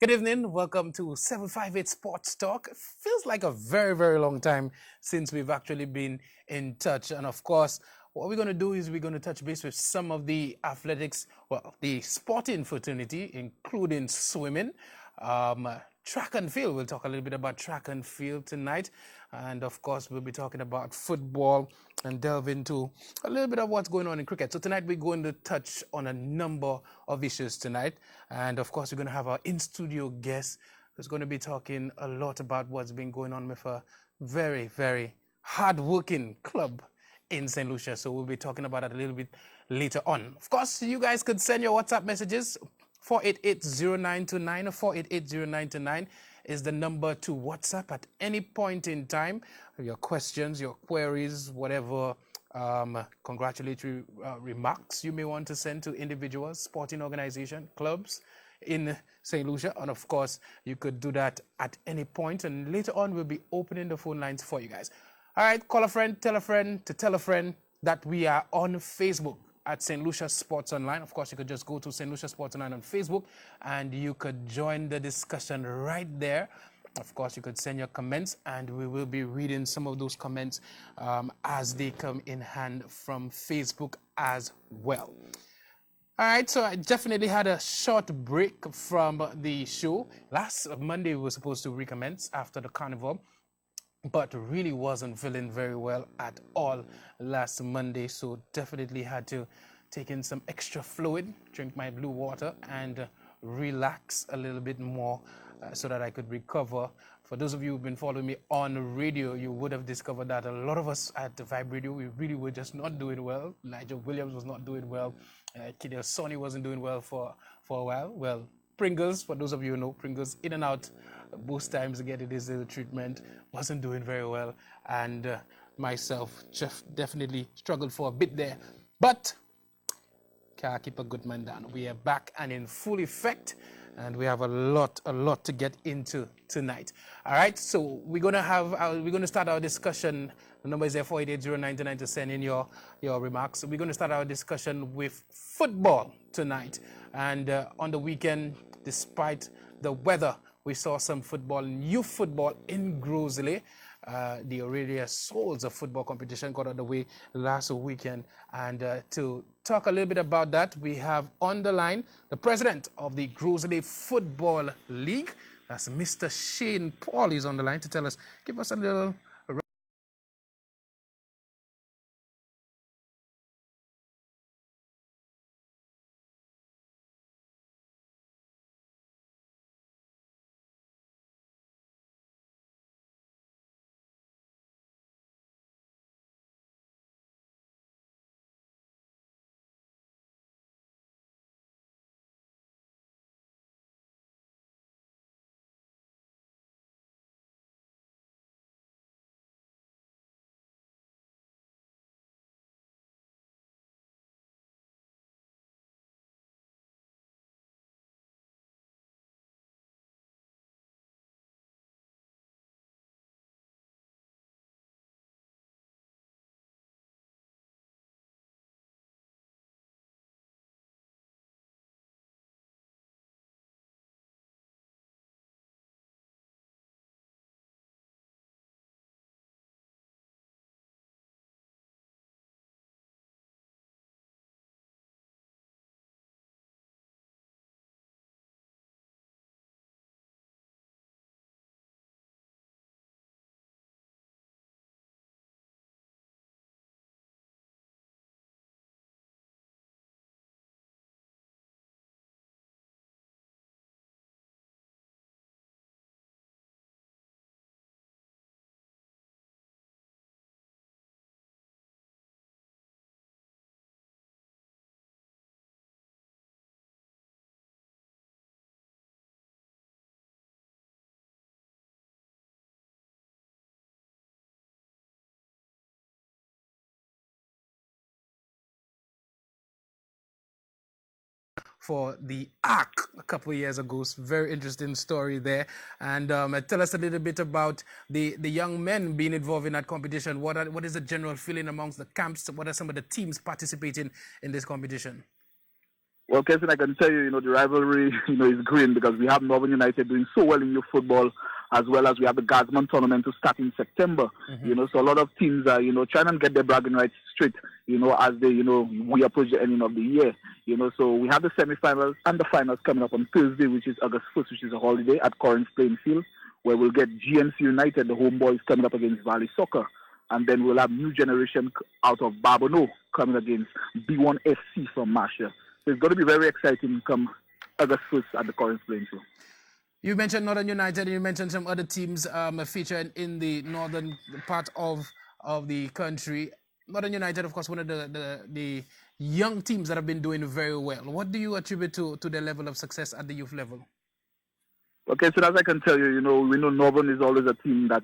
Good evening. Welcome to 758 Sports Talk. Feels like a very, very long time since we've actually been in touch. And of course, what we're going to do is we're going to touch base with some of the athletics, well, the sporting fraternity, including swimming, track and field. We'll talk a little bit about track and field tonight. And of course, we'll be talking about football and delve into a little bit of what's going on in cricket. So tonight we're going to touch on a number of issues tonight. And of course, we're going to have our in-studio guest who's going to be talking a lot about what's been going on with a very, very hard-working club in St. Lucia. So we'll be talking about that a little bit later on. Of course, you guys could send your WhatsApp messages. 4880929 or 4880929 is the number to WhatsApp at any point in time. Your questions, your queries, whatever congratulatory remarks you may want to send to individuals, sporting organization, clubs in St. Lucia. And of course, you could do that at any point. And later on, we'll be opening the phone lines for you guys. All right, call a friend, tell a friend to tell a friend that we are on Facebook at St. Lucia Sports Online. Of course, you could just go to St. Lucia Sports Online on Facebook and you could join the discussion right there. Of course, you could send your comments and we will be reading some of those comments as they come in hand from Facebook as well. All right, so I definitely had a short break from the show. Last Monday, we were supposed to recommence after the carnival, but really wasn't feeling very well at all last Monday. So definitely had to take in some extra fluid, drink my blue water, and relax a little bit more so that I could recover. For those of you who've been following me on radio, you would have discovered that a lot of us at the Vibe Radio, we really were just not doing well. Nigel Williams was not doing well. Kidel Sonny wasn't doing well for a while. Well, Pringles, for those of you who know, Pringles in and out both times getting this little treatment, wasn't doing very well. And myself definitely struggled for a bit there. But can't keep a good man down. We are back and in full effect. And we have a lot to get into tonight. All right, so we're gonna start our discussion. The number is there 4880929 to send in your remarks. We're gonna start our discussion with football tonight. And on the weekend, despite the weather, we saw some football, youth football in Grosley. The Aurelia Souls of football competition got underway last weekend. And to talk a little bit about that, we have on the line the president of the Grosley Football League. That's Mr. Shane Paul. He's on the line to tell us, give us a little for the Ark a couple of years ago. Very interesting story there. And tell us a little bit about the young men being involved in that competition. What is the general feeling amongst the camps? What are some of the teams participating in this competition? Well, Keston, I can tell you, the rivalry, is green because we have Northern United doing so well in youth football, as well as we have the Guardsman tournament to start in September. So a lot of teams are, trying to get their bragging rights straight, as they, we approach the ending of the year. So we have the semi-finals and the finals coming up on Thursday, which is August 1st, which is a holiday at Corinth Playing Field, where we'll get GMC United, the homeboys, coming up against Valley Soccer. And then we'll have New Generation out of Babonneau coming against B1 FC from Marshall. So it's going to be very exciting come August 1st at the Corinth Playing Field. You mentioned Northern United, and you mentioned some other teams featured in the northern part of the country. Northern United, of course, one of the young teams that have been doing very well. What do you attribute to their level of success at the youth level? Okay, so as I can tell you, we know Northern is always a team that,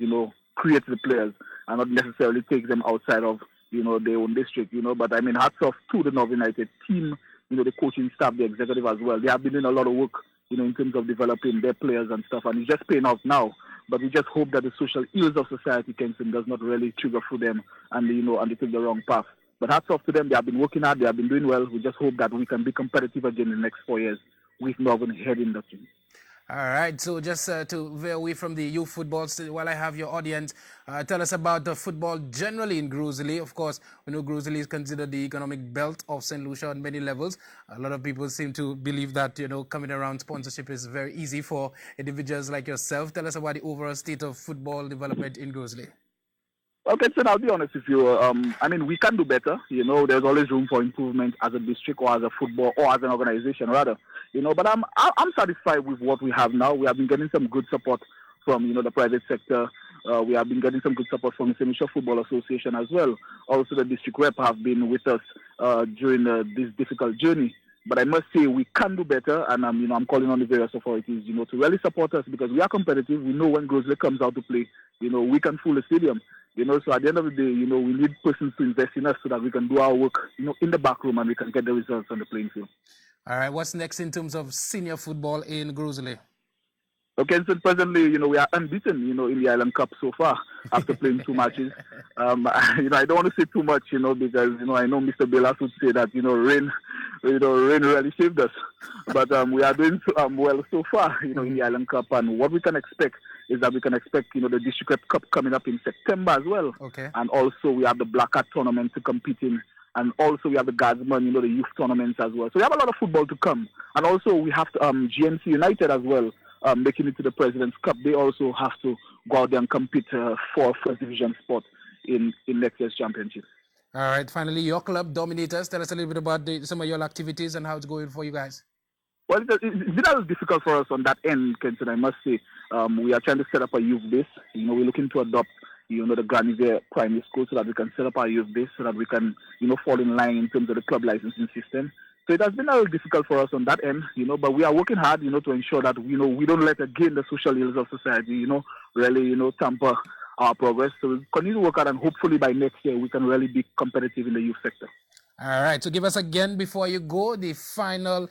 creates the players and not necessarily takes them outside of, their own district, But I mean, hats off to the Northern United team, the coaching staff, the executive as well. They have been doing a lot of work, in terms of developing their players and stuff, and it's just paying off now. But we just hope that the social ills of society, Kingston, does not really trigger through them and, and they take the wrong path. But hats off to them. They have been working hard. They have been doing well. We just hope that we can be competitive again in the next 4 years with Northern heading the team. All right, so just to veer away from the youth football, while I have your audience, tell us about the football generally in Gros-Islet. Of course, we know Gros-Islet is considered the economic belt of St. Lucia on many levels. A lot of people seem to believe that, coming around sponsorship is very easy for individuals like yourself. Tell us about the overall state of football development in Gros-Islet. Okay, so I'll be honest with you. We can do better. There's always room for improvement as a district or as a football or as an organization, rather. But I'm satisfied with what we have now. We have been getting some good support from, the private sector. We have been getting some good support from the St. Lucia Football Association as well. Also, the district rep have been with us during this difficult journey. But I must say we can do better, and I'm calling on the various authorities, to really support us because we are competitive. We know when Gros-Islet comes out to play, we can fool the stadium. So at the end of the day, we need persons to invest in us so that we can do our work, in the back room and we can get the results on the playing field. All right, what's next in terms of senior football in Gros-Islet? Okay, so presently, we are unbeaten, in the Island Cup so far after playing 2 matches. I don't want to say too much, because, I know Mr. Belas would say that, rain really saved us. But we are doing well so far, in the Island Cup. And what we can expect is that we can expect, the District Cup coming up in September as well. Okay. And also we have the Black Cat tournament to compete in. And also we have the Guardsman, the youth tournaments as well. So we have a lot of football to come. And also we have GMC United as well. Making it to the President's Cup, they also have to go out there and compete for first division spot in next year's championship. All right, finally, your club, Dominators. Tell us a little bit about some of your activities and how it's going for you guys. Well, it's been a little difficult for us on that end, Kenton, I must say. We are trying to set up a youth base. We're looking to adopt, the Granivere Primary School so that we can set up our youth base so that we can, fall in line in terms of the club licensing system. So it has been a little difficult for us on that end, but we are working hard, to ensure that, we don't let again the social ills of society, really, tamper our progress. So we'll continue to work hard and hopefully by next year we can really be competitive in the youth sector. All right, so give us again before you go the final,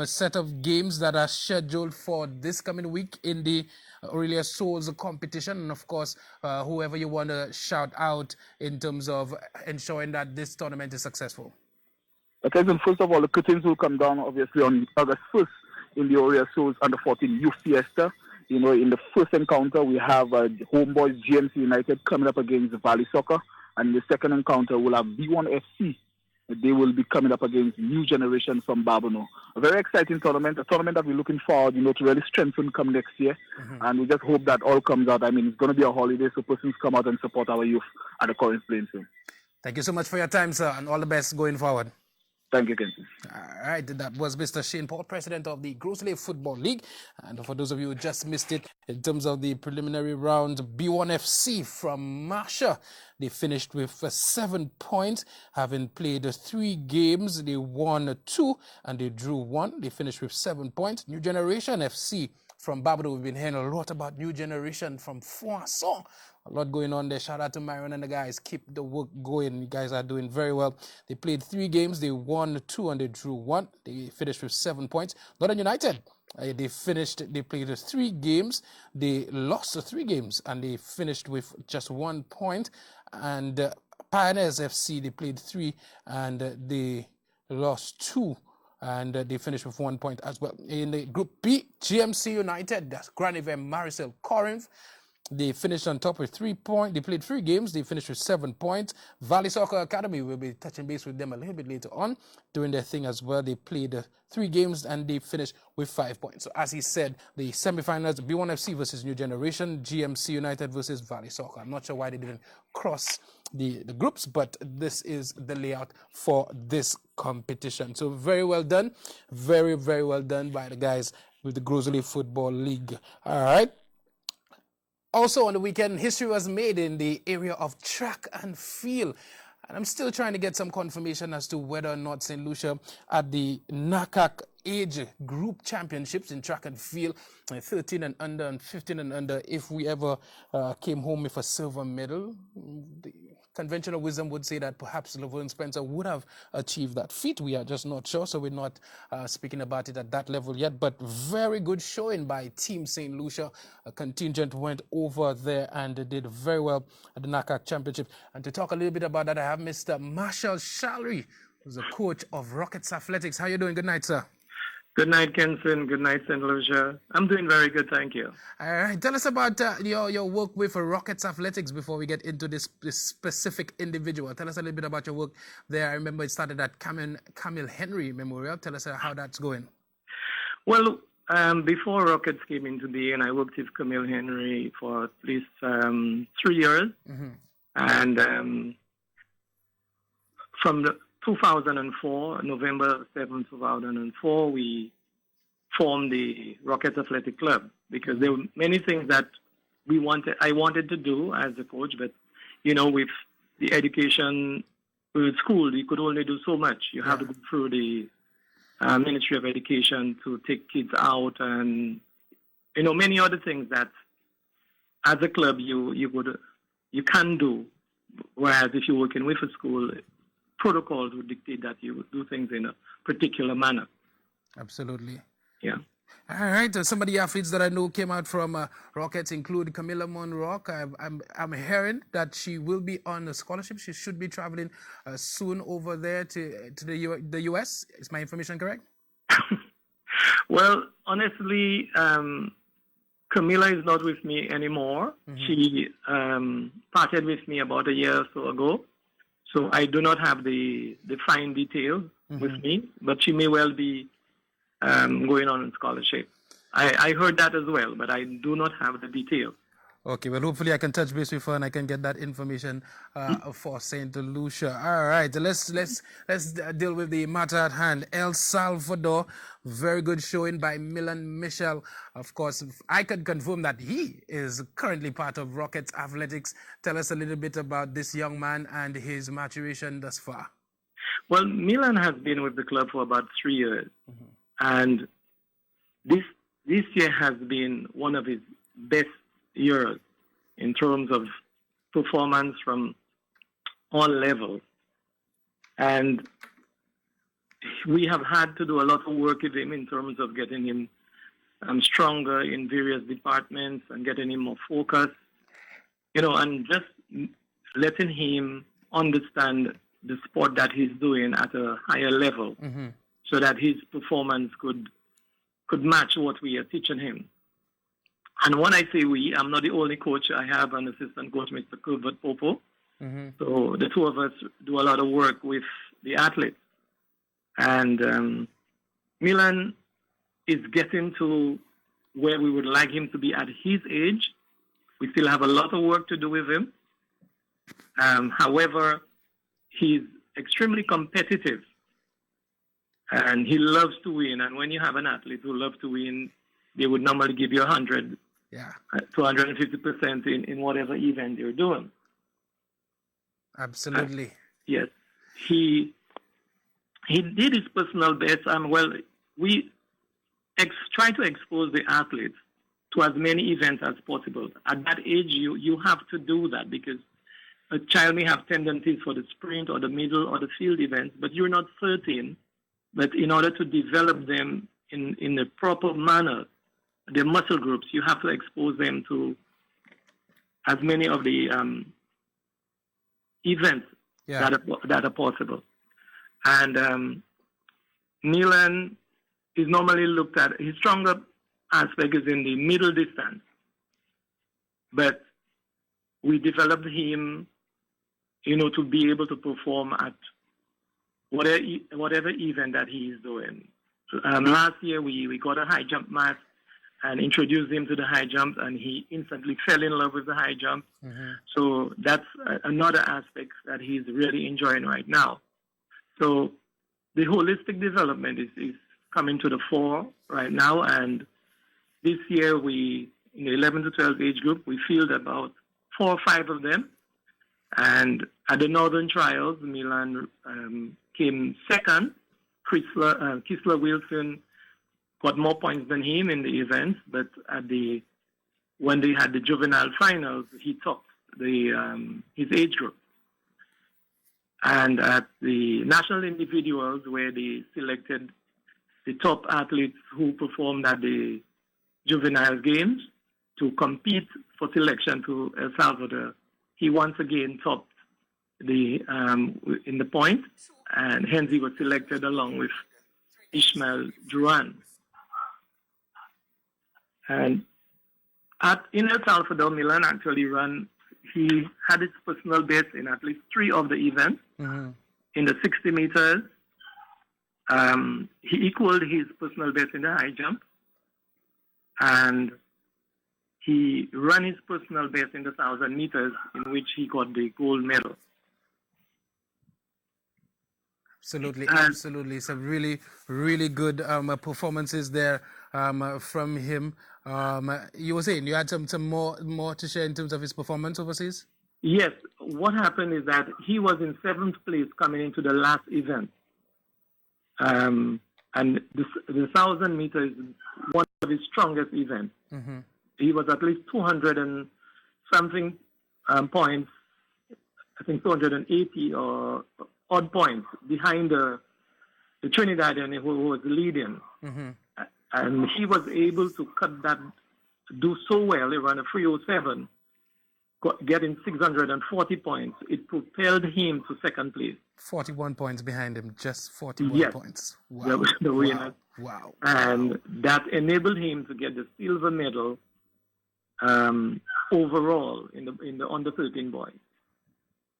set of games that are scheduled for this coming week in the Aurelia Souls competition, and of course, whoever you want to shout out in terms of ensuring that this tournament is successful. Okay, so first of all, the curtains will come down obviously on August 1st in the Aurelia Souls Under 14 Youth Fiesta. In the first encounter, we have homeboys GMC United coming up against Valley Soccer, and in the second encounter, we'll have B1 FC. They will be coming up against New Generation from Babonneau. A very exciting tournament, a tournament that we're looking forward, to really strengthen come next year. And we just hope that all comes out. It's going to be a holiday, so persons come out and support our youth at the Corinth Playing Field. Thank you so much for your time, sir, and all the best going forward. Thank you, Kenton. All right, that was Mr. Shane Paul, president of the Gros-Islet Football League. And for those of you who just missed it, in terms of the preliminary round, B1 FC from Marshall, they finished with 7 points, having played 3 games. They won 2 and they drew 1. They finished with 7 points. New Generation FC from Babonneau. We've been hearing a lot about New Generation from Foisson. A lot going on there. Shout out to Myron and the guys. Keep the work going. You guys are doing very well. They played 3 games. They won 2 and they drew 1. They finished with 7 points. Northern United, they played 3 games. They lost 3 games and they finished with just 1 point. And Pioneers FC, they played 3 and they lost 2. and they finished with 1 point as well. In the Group B, GMC United, that's Graniver Marisol Corinth. They finished on top with 3 points. They played 3 games. They finished with 7 points. Valley Soccer Academy, will be touching base with them a little bit later on, doing their thing as well. They played 3 games and they finished with 5 points. So as he said, the semi-finals, B1FC versus New Generation, GMC United versus Valley Soccer. I'm not sure why they didn't cross the groups, but this is the layout for this competition. So very well done. Very, very well done by the guys with the Grosley Football League. All right. Also on the weekend, history was made in the area of track and field. And I'm still trying to get some confirmation as to whether or not St. Lucia at the NACAC age group championships in track and field, 13 and under and 15 and under, if we ever came home with a silver medal. The conventional wisdom would say that perhaps Laverne Spencer would have achieved that feat. We are just not sure, so we're not speaking about it at that level yet. But very good showing by Team St. Lucia. A contingent went over there and did very well at the NACAC Championship. And to talk a little bit about that, I have Mr. Marshall Shalry, who's the coach of Rockets Athletics. How are you doing? Good night, sir. Good night, Kenson. Good night, St. Lucia. I'm doing very good, thank you. All right. Tell us about your work with Rockets Athletics before we get into this specific individual. Tell us a little bit about your work there. I remember it started at Camille Henry Memorial. Tell us how that's going. Well, before Rockets came into being, I worked with Camille Henry for at least 3 years. Mm-hmm. And from 2004, November 7, 2004, we formed the Rockets Athletic Club because there were many things that I wanted to do as a coach, but with the education with school, you could only do so much. You have to go through the Ministry of Education to take kids out and many other things that as a club you can do, whereas if you're working with a school, protocols would dictate that you would do things in a particular manner. Absolutely. Yeah. All right. Some of the athletes that I know came out from Rockets include Camilla Monrock. I'm hearing that she will be on a scholarship. She should be traveling soon over there to the U.S. Is my information correct? Well, honestly, Camilla is not with me anymore. Mm-hmm. She parted with me about a year or so ago. So I do not have the fine details with me, but she may well be going on a scholarship. I heard that as well, but I do not have the details. Okay, well, hopefully I can touch base with her and I can get that information for St. Lucia. All right, let's deal with the matter at hand. El Salvador, very good showing by Milan Michel. Of course, I can confirm that he is currently part of Rockets Athletics. Tell us a little bit about this young man and his maturation thus far. Well, Milan has been with the club for about 3 years. Mm-hmm. And this year has been one of his best years in terms of performance from all levels. And we have had to do a lot of work with him in terms of getting him stronger in various departments and getting him more focused, and just letting him understand the sport that he's doing at a higher level, mm-hmm. so that his performance could match what we are teaching him. And when I say we, I'm not the only coach. I have an assistant coach, Mr. Kulbert Popo. Mm-hmm. So the two of us do a lot of work with the athletes. And Milan is getting to where we would like him to be at his age. We still have a lot of work to do with him. However, he's extremely competitive. And he loves to win. And when you have an athlete who loves to win, they would normally give you 100, 250% in whatever event you're doing. Absolutely. Yes. He did his personal best. We try to expose the athletes to as many events as possible. At that age, you have to do that because a child may have tendencies for the sprint or the middle or the field events, but you're not certain. But in order to develop them in a proper manner, the muscle groups, you have to expose them to as many of the events that are possible. And Milan is normally looked at, his stronger aspect is in the middle distance. But we developed him, to be able to perform at whatever event that he is doing. Last year, we got a high jump match and introduced him to the high jump, and he instantly fell in love with the high jump. Mm-hmm. So that's another aspect that he's really enjoying right now. So the holistic development is coming to the fore right now, and this year in the 11 to 12 age group, we fielded about 4 or 5 of them. And at the Northern Trials, Milan came second. Kisler Wilson got more points than him in the event, but when they had the juvenile finals, he topped his age group. And at the national individuals, where they selected the top athletes who performed at the juvenile games to compete for selection to El Salvador, he once again topped in the point, and hence he was selected along with Ishmael Duran. And in El Salvador, Milan actually he had his personal best in at least 3 of the events. Mm-hmm. In the 60 meters, he equaled his personal best in the high jump, and he ran his personal best in the 1,000 meters, in which he got the gold medal. Absolutely. Some really, really good performances there from him. You were saying you had some more to share in terms of his performance overseas? Yes. What happened is that he was in 7th place coming into the last event. And the 1,000 meters is one of his strongest events. Mm-hmm. He was at least 200 and something points, I think 280 or odd points behind the Trinidadian who was leading. Mm-hmm. And he was able to do so well. He ran a 307, getting 640 points. It propelled him to 2nd place. 41 points behind him, just 41 points. Wow. The winner. Wow. And that enabled him to get the silver medal overall in the under 13 boys.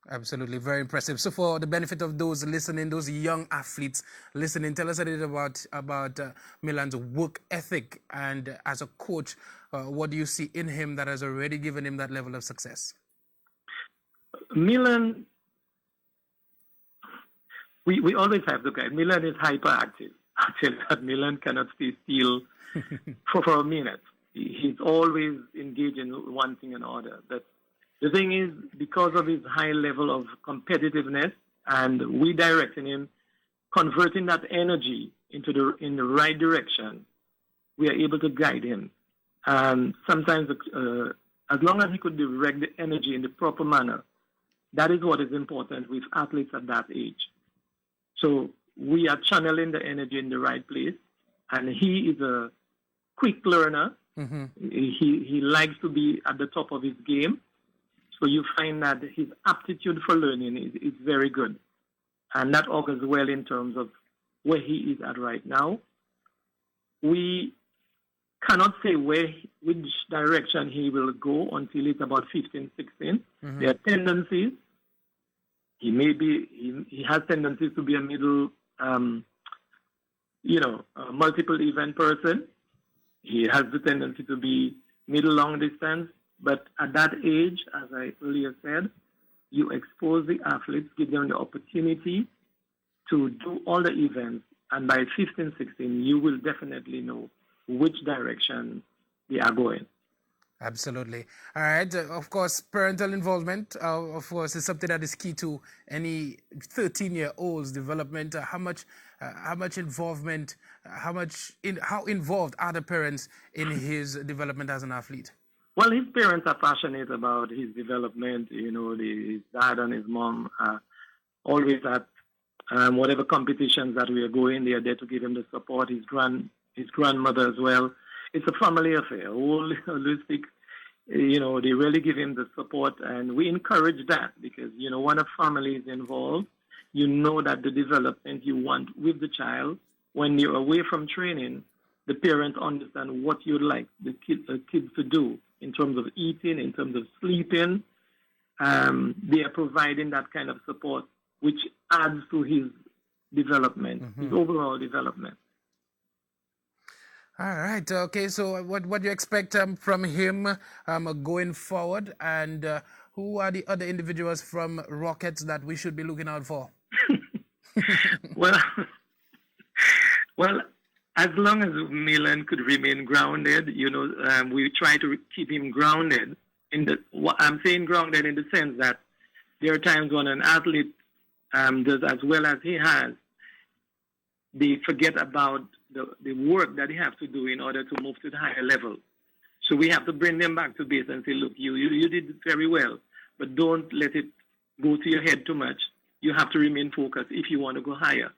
Absolutely, very impressive. So, for the benefit of those listening, those young athletes listening, tell us a little about Milan's work ethic, and as a coach, what do you see in him that has already given him that level of success? Milan, we always have the guy. Milan is hyperactive. I tell you that Milan cannot stay still for a minute. He's always engaged in one thing or another. But the thing is, because of his high level of competitiveness, and we directing him, converting that energy in the right direction, we are able to guide him. And sometimes, as long as he could direct the energy in the proper manner, that is what is important with athletes at that age. So we are channeling the energy in the right place, and he is a quick learner. Mm-hmm. He likes to be at the top of his game. So you find that his aptitude for learning is very good. And that augurs well in terms of where he is at right now. We cannot say which direction he will go until he's about 15, 16. Mm-hmm. There are tendencies. He has tendencies to be a middle, a multiple event person. He has the tendency to be middle long distance. But at that age, as I earlier said, you expose the athletes, give them the opportunity to do all the events. And by 15, 16, you will definitely know which direction they are going. Absolutely. All right. Of course, parental involvement, of course, is something that is key to any 13-year-old's development. How much involvement, how involved are the parents in his development as an athlete? Well, his parents are passionate about his development. His dad and his mom are always at whatever competitions that we are going. They are there to give him the support. His grandmother as well. It's a family affair, whole holistic. They really give him the support, and we encourage that because when a family is involved, that the development you want with the child when you're away from training, the parents understand what you'd like the kids to do in terms of eating, in terms of sleeping. They are providing that kind of support, which adds to his development, his overall development. All right. Okay. So, what do you expect from him going forward, and who are the other individuals from Rockets that we should be looking out for? Well, as long as Milan could remain grounded, we try to keep him grounded. I'm saying grounded in the sense that there are times when an athlete does as well as he has, they forget about the work that they have to do in order to move to the higher level. So we have to bring them back to base and say, look, you did very well, but don't let it go to your head too much. You have to remain focused if you want to go higher.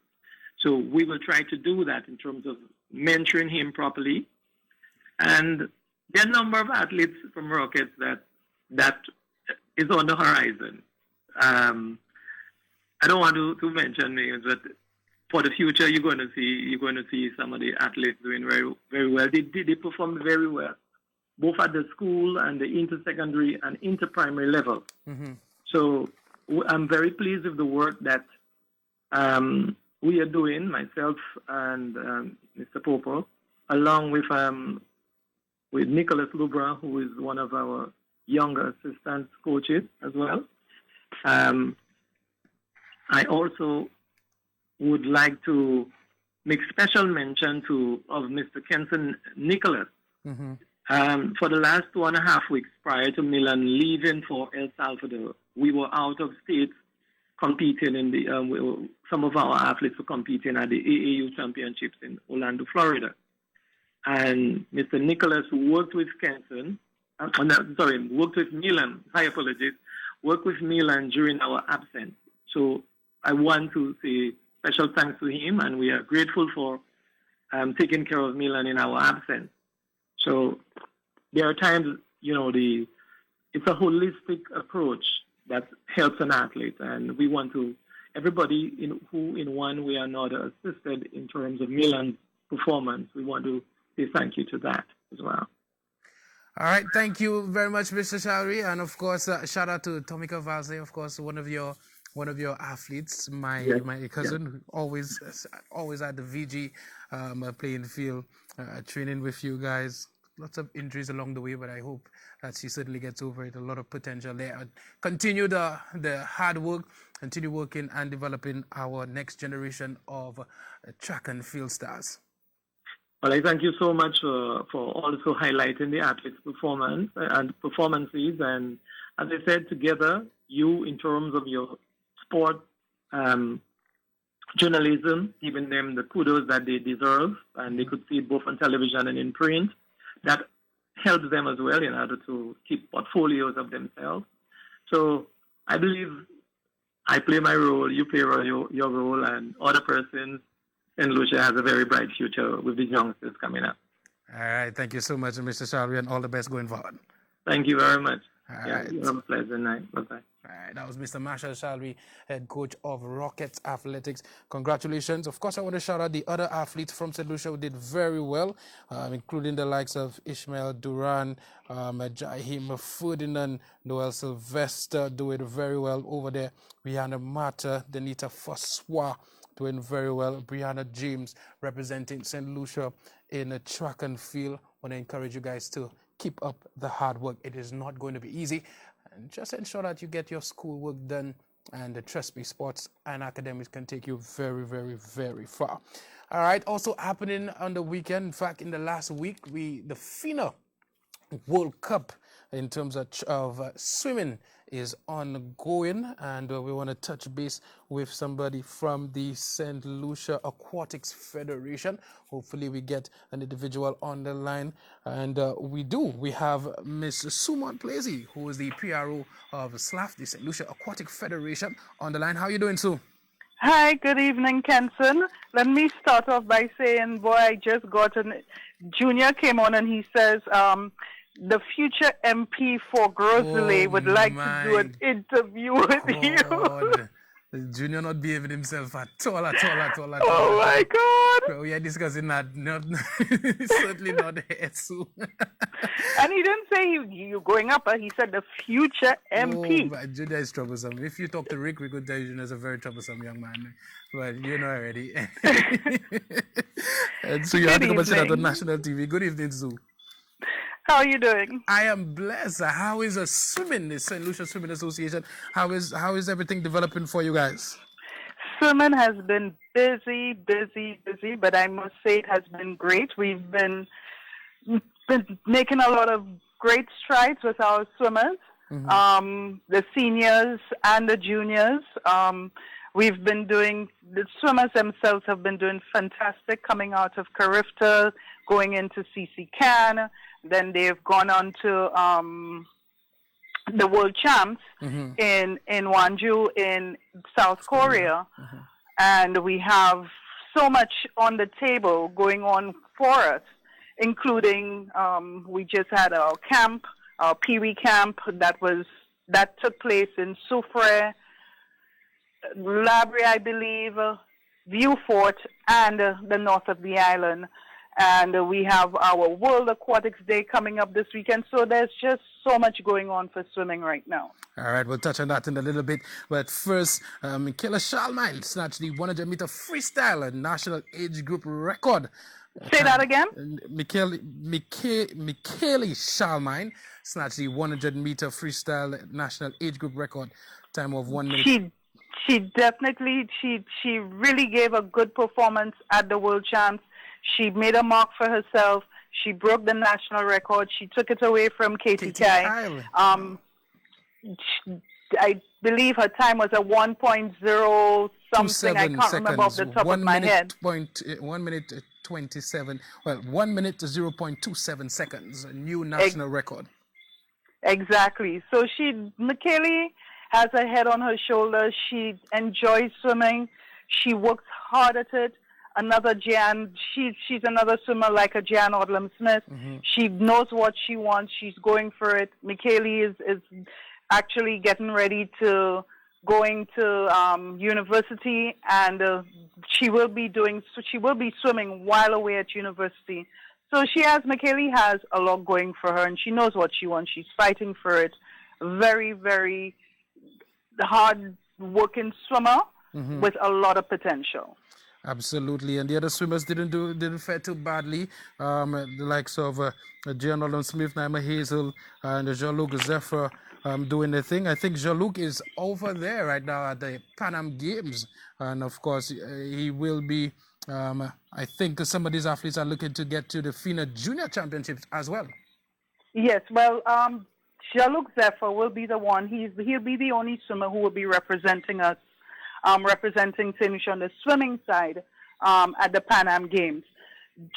So we will try to do that in terms of mentoring him properly. And there are a number of athletes from Rockets that is on the horizon. I don't want to mention names, but for the future, you're going to see some of the athletes doing very, very well. They performed very well, both at the school and the inter-secondary and inter-primary level. So I'm very pleased with the work that we are doing, myself and Mr. Popo, along with Nicholas Lubra, who is one of our younger assistant coaches as well. I also would like to make special mention of Mr. Kenson Nicholas. For the last 2.5 weeks prior to Milan leaving for El Salvador, we were out of state competing in the some of our athletes were competing at the AAU Championships in Orlando, Florida. And Mr. Nicholas worked with Kenson, worked with Milan, my apologies, worked with Milan during our absence. So I want to say special thanks to him, and we are grateful for taking care of Milan in our absence. So there are times, it's a holistic approach that helps an athlete, and we want to, everybody who in one way or another assisted in terms of Milan's performance, we want to say thank you to that as well. All right, thank you very much, Mr. Shalri, and of course, shout out to Tomika Valse, of course, one of your athletes, my cousin, always at the VG playing field, training with you guys. Lots of injuries along the way, but I hope that she certainly gets over it. A lot of potential there. Continue the hard work, continue working and developing our next generation of track and field stars. Well, I thank you so much for also highlighting the athletes' performances. And as I said, together, you, in terms of your sport journalism, giving them the kudos that they deserve, and they could see it both on television and in print. That helps them as well in order to keep portfolios of themselves. So I believe I play my role, you play your role, and other persons. And Lucia has a very bright future with the youngsters coming up. All right. Thank you so much, Mr. Shalri, and all the best going forward. Thank you very much. All right. You have a pleasant night. Bye-bye. All right, that was Mr. Marshall Shalri, head coach of Rockets Athletics. Congratulations. Of course, I want to shout out the other athletes from St. Lucia who did very well, including the likes of Ishmael Duran, Jahim Ferdinand, Noel Sylvester doing very well over there. Rihanna Mata, Denita Fossois doing very well. Brianna James representing St. Lucia in a track and field. I want to encourage you guys to keep up the hard work. It is not going to be easy. And just ensure that you get your schoolwork done, and trust me, sports and academics can take you very, very, very far. All right, also happening on the weekend, in fact, in the last week, the FINA World Cup in terms of swimming is ongoing, and we want to touch base with somebody from the St. Lucia Aquatics Federation. Hopefully we get an individual on the line, and we have Ms. Sumon Plesy, who is the PRO of SLAF, the St. Lucia Aquatic Federation, on the line. How are you doing, Sue? Hi, good evening, Kenson. Let me start off by saying, boy, I just got Junior came on and he says, the future MP for Grosley would like to do an interview with you. Junior not behaving himself at all, at all, at all, at all. Oh my God! Well, we are discussing that. Not certainly not here soon. And he didn't say you going up. He said the future MP. Oh, but Junior is troublesome. If you talk to Rick, we could tell you Junior is a very troublesome young man. But you know already. And so you had to mention that on national TV. Good evening, Zoo. How are you doing? I am blessed. How is the St. Lucia Swimming Association? How is everything developing for you guys? Swimming has been busy, but I must say it has been great. We've been making a lot of great strides with our swimmers, the seniors and the juniors. We've been doing, the swimmers themselves have been doing fantastic coming out of Carifta, going into CC Can. Then they've gone on to the World Champs in Wonju in South Korea. And we have so much on the table going on for us, including we just had our camp, our Pee Wee camp that took place in Soufrière, Labrie, I believe, Vieux Fort, and the north of the island. And we have our World Aquatics Day coming up this weekend. So there's just so much going on for swimming right now. All right, we'll touch on that in a little bit. But first, Michaela Schalmine snatched the 100-meter freestyle national age group record. Say that again? Michaela Schalmine snatched the 100-meter freestyle national age group record, time of 1 minute. She definitely, she really gave a good performance at the World Champs. She made a mark for herself. She broke the national record. She took it away from Katie Kai. I believe her time was a 1.0 something. I can't remember off the top of my head. 1 minute 27. Well, 1 minute to 0.27 seconds. A new national record. Exactly. So Michaela has her head on her shoulders. She enjoys swimming. She works hard at it. Another Jan, she's another swimmer like a Jan Odlum Smith. She knows what she wants. She's going for it. Michaela is actually getting ready to going to university, and she will be swimming while away at university. So Michaela has a lot going for her, and she knows what she wants. She's fighting for it. Very, very hard working swimmer with a lot of potential. Absolutely, and the other swimmers didn't fare too badly. The likes of Jan Odlum Smith, Naima Hazel, and Jean-Luc Zephyr doing their thing. I think Jean-Luc is over there right now at the Pan Am Games, and of course he will be. I think some of these athletes are looking to get to the FINA Junior Championships as well. Yes, well, Jean-Luc Zephyr will be the one. He'll be the only swimmer who will be representing us. Representing St. Lucia on the swimming side at the Pan Am Games.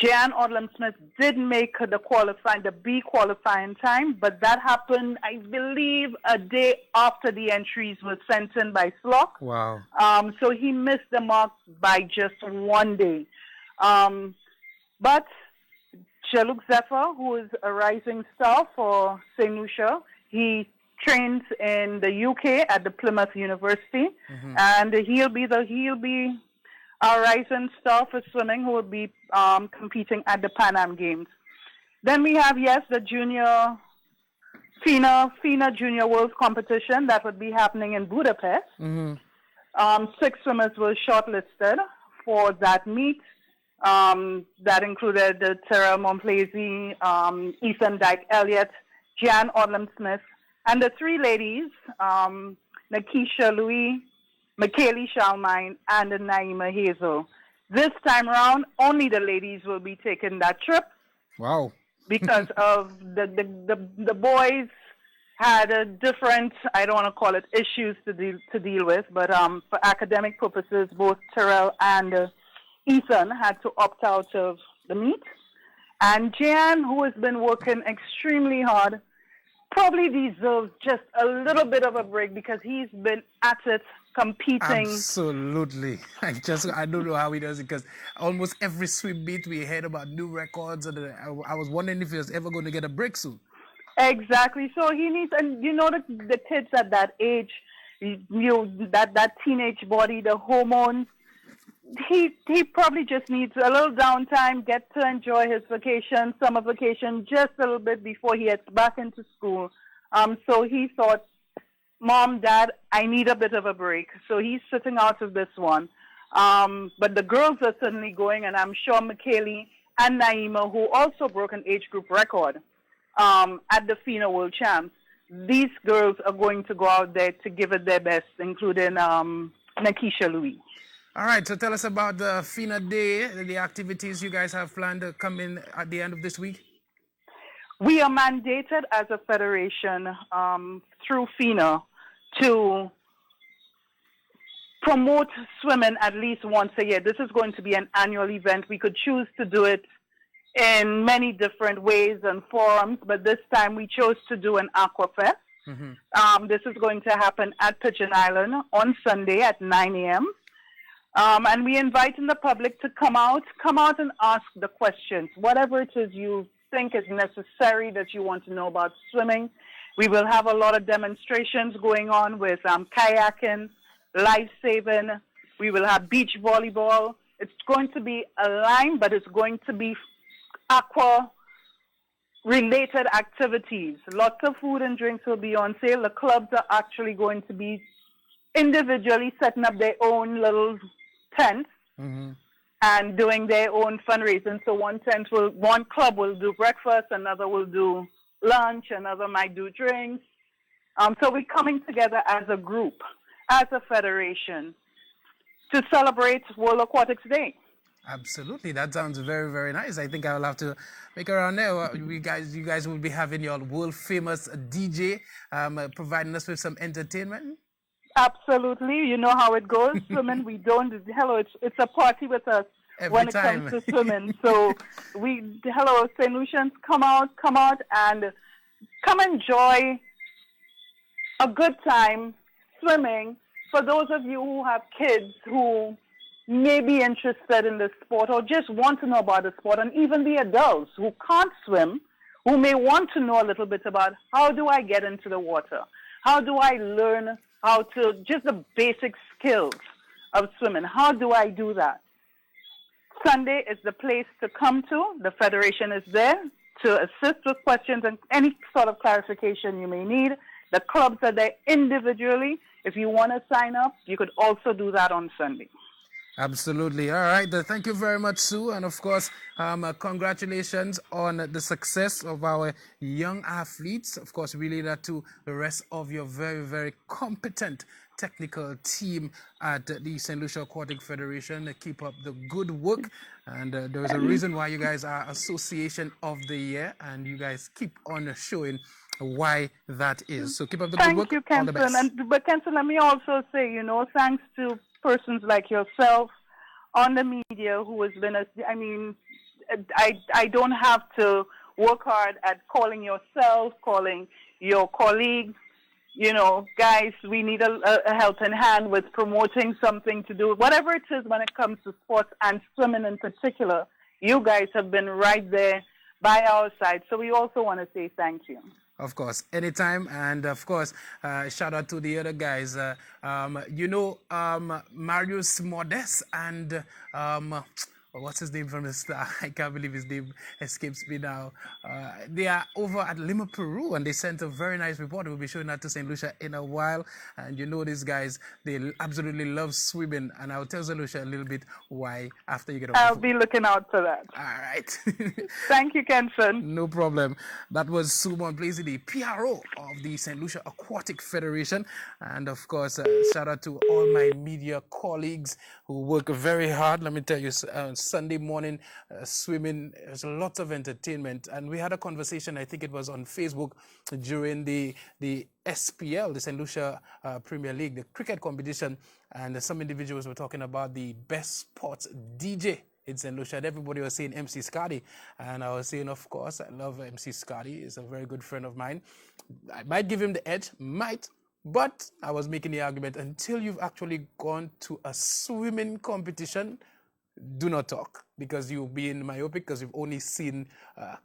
Jan Odlum Smith did make the B qualifying time, but that happened, I believe, a day after the entries were sent in by SLOC. Wow. So he missed the mark by just 1 day. But Jean-Luc Zephyr, who is a rising star for St. Lucia, he trains in the UK at the Plymouth University, and he'll be our rising star for swimming, who will be competing at the Pan Am Games. Then we have the junior FINA Junior World Competition that would be happening in Budapest. 6 swimmers were shortlisted for that meet. That included Terrell Momplaisy, Ethan Dyke Elliott, Jan Odlum Smith, and the 3 ladies, Nakisha Louis, Michaela Schalmine, and Naima Hazel. This time around, only the ladies will be taking that trip. Wow. Because of the boys had a different, I don't want to call it issues to deal with, but for academic purposes, both Terrell and Ethan had to opt out of the meet. And Jan, who has been working extremely hard, probably deserves just a little bit of a break because he's been at it competing. Absolutely. I don't know how he does it, because almost every swim meet we heard about new records, and I was wondering if he was ever going to get a break soon. Exactly. So he needs, and the kids at that age, that teenage body, the hormones. He probably just needs a little downtime, get to enjoy his vacation, summer vacation, just a little bit before he gets back into school. So he thought, Mom, Dad, I need a bit of a break. So he's sitting out of this one. But the girls are certainly going, and I'm sure McKaylee and Naima, who also broke an age group record at the FINA World Champs, these girls are going to go out there to give it their best, including Nakisha Louis. All right, so tell us about the FINA Day, the activities you guys have planned to come in at the end of this week. We are mandated as a federation through FINA to promote swimming at least once a year. This is going to be an annual event. We could choose to do it in many different ways and forums, but this time we chose to do an aquafest. Mm-hmm. This is going to happen at Pigeon Island on Sunday at 9 a.m. And we inviting the public to come out and ask the questions, whatever it is you think is necessary that you want to know about swimming. We will have a lot of demonstrations going on with kayaking, life-saving. We will have beach volleyball. It's going to be a line, but it's going to be aqua-related activities. Lots of food and drinks will be on sale. The clubs are actually going to be individually setting up their own little tents and doing their own fundraising. So one club will do breakfast, another will do lunch, another might do drinks. So we're coming together as a group, as a federation, to celebrate World Aquatics Day. Absolutely, that sounds very, very nice. I think I will have to make around there. You guys will be having your world famous DJ providing us with some entertainment. Absolutely, you know how it goes. Swimming, we don't. It's a party with us when it comes to swimming. So St. Lucians, come out, and come enjoy a good time swimming. For those of you who have kids who may be interested in the sport or just want to know about the sport, and even the adults who can't swim, who may want to know a little bit about how do I get into the water? How do I learn how to, just the basic skills of swimming? How do I do that? Sunday is the place to come to. The Federation is there to assist with questions and any sort of clarification you may need. The clubs are there individually. If you want to sign up, you could also do that on Sunday. Absolutely. All right. Thank you very much, Sue. And of course, congratulations on the success of our young athletes. Of course, relay that to the rest of your very, very competent technical team at the St. Lucia Aquatic Federation. Keep up the good work. And there is a reason why you guys are Association of the Year, and you guys keep on showing why that is. So keep up the good work. Thank you, Kenson. But Kenson, let me also say, thanks to persons like yourself on the media who has been, I don't have to work hard at calling yourself, calling your colleagues, guys, we need a helping hand with promoting something to do, whatever it is when it comes to sports and swimming in particular. You guys have been right there by our side. So we also want to say thank you. Of course, anytime. And of course, shout out to the other guys. Marius Modest and what's his name from the start? I can't believe his name escapes me now. They are over at Lima, Peru, and they sent a very nice report. We'll be showing that to St. Lucia in a while. And these guys, they absolutely love swimming. And I'll tell St. Lucia a little bit why after you get off. I'll be looking out for that. All right. Thank you, Kenson. No problem. That was Sue Monplaisy, the PRO of the St. Lucia Aquatic Federation. And of course, shout out to all my media colleagues who work very hard. Let me tell you, Sunday morning swimming, there's lots of entertainment. And we had a conversation, I think it was on Facebook, during the SPL, the St. Lucia Premier League, the cricket competition, and some individuals were talking about the best sports DJ in St. Lucia. And everybody was saying MC Scotty, and I was saying, of course, I love MC Scotty. He's a very good friend of mine. I might give him the edge, but I was making the argument, until you've actually gone to a swimming competition, do not talk, because you're being myopic because you've only seen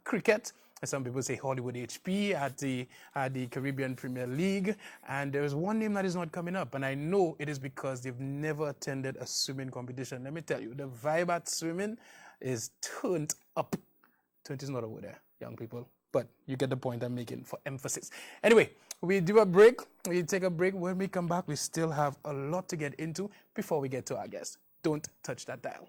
cricket. Some people say Hollywood HP at the Caribbean Premier League. And there's one name that is not coming up. And I know it is because they've never attended a swimming competition. Let me tell you, the vibe at swimming is turned up. 20 is not over there, young people. But you get the point I'm making for emphasis. Anyway, we do a break. We take a break. When we come back, we still have a lot to get into before we get to our guest. Don't touch that dial.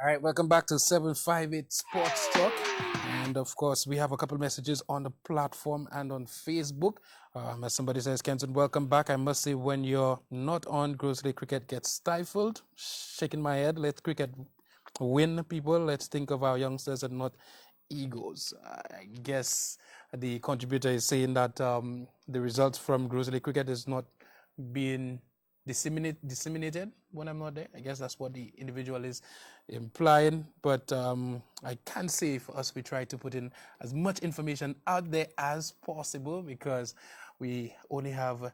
All right, welcome back to 758 Sports Talk. And of course, we have a couple messages on the platform and on Facebook. As somebody says, Kenton, welcome back. I must say, when you're not on, grocery cricket gets stifled. Shaking my head. Let cricket win, people. Let's think of our youngsters and not egos. I guess the contributor is saying that the results from grocery cricket is not being disseminated when I'm not there. I guess that's what the individual is implying, but I can say for us, we try to put in as much information out there as possible because we only have a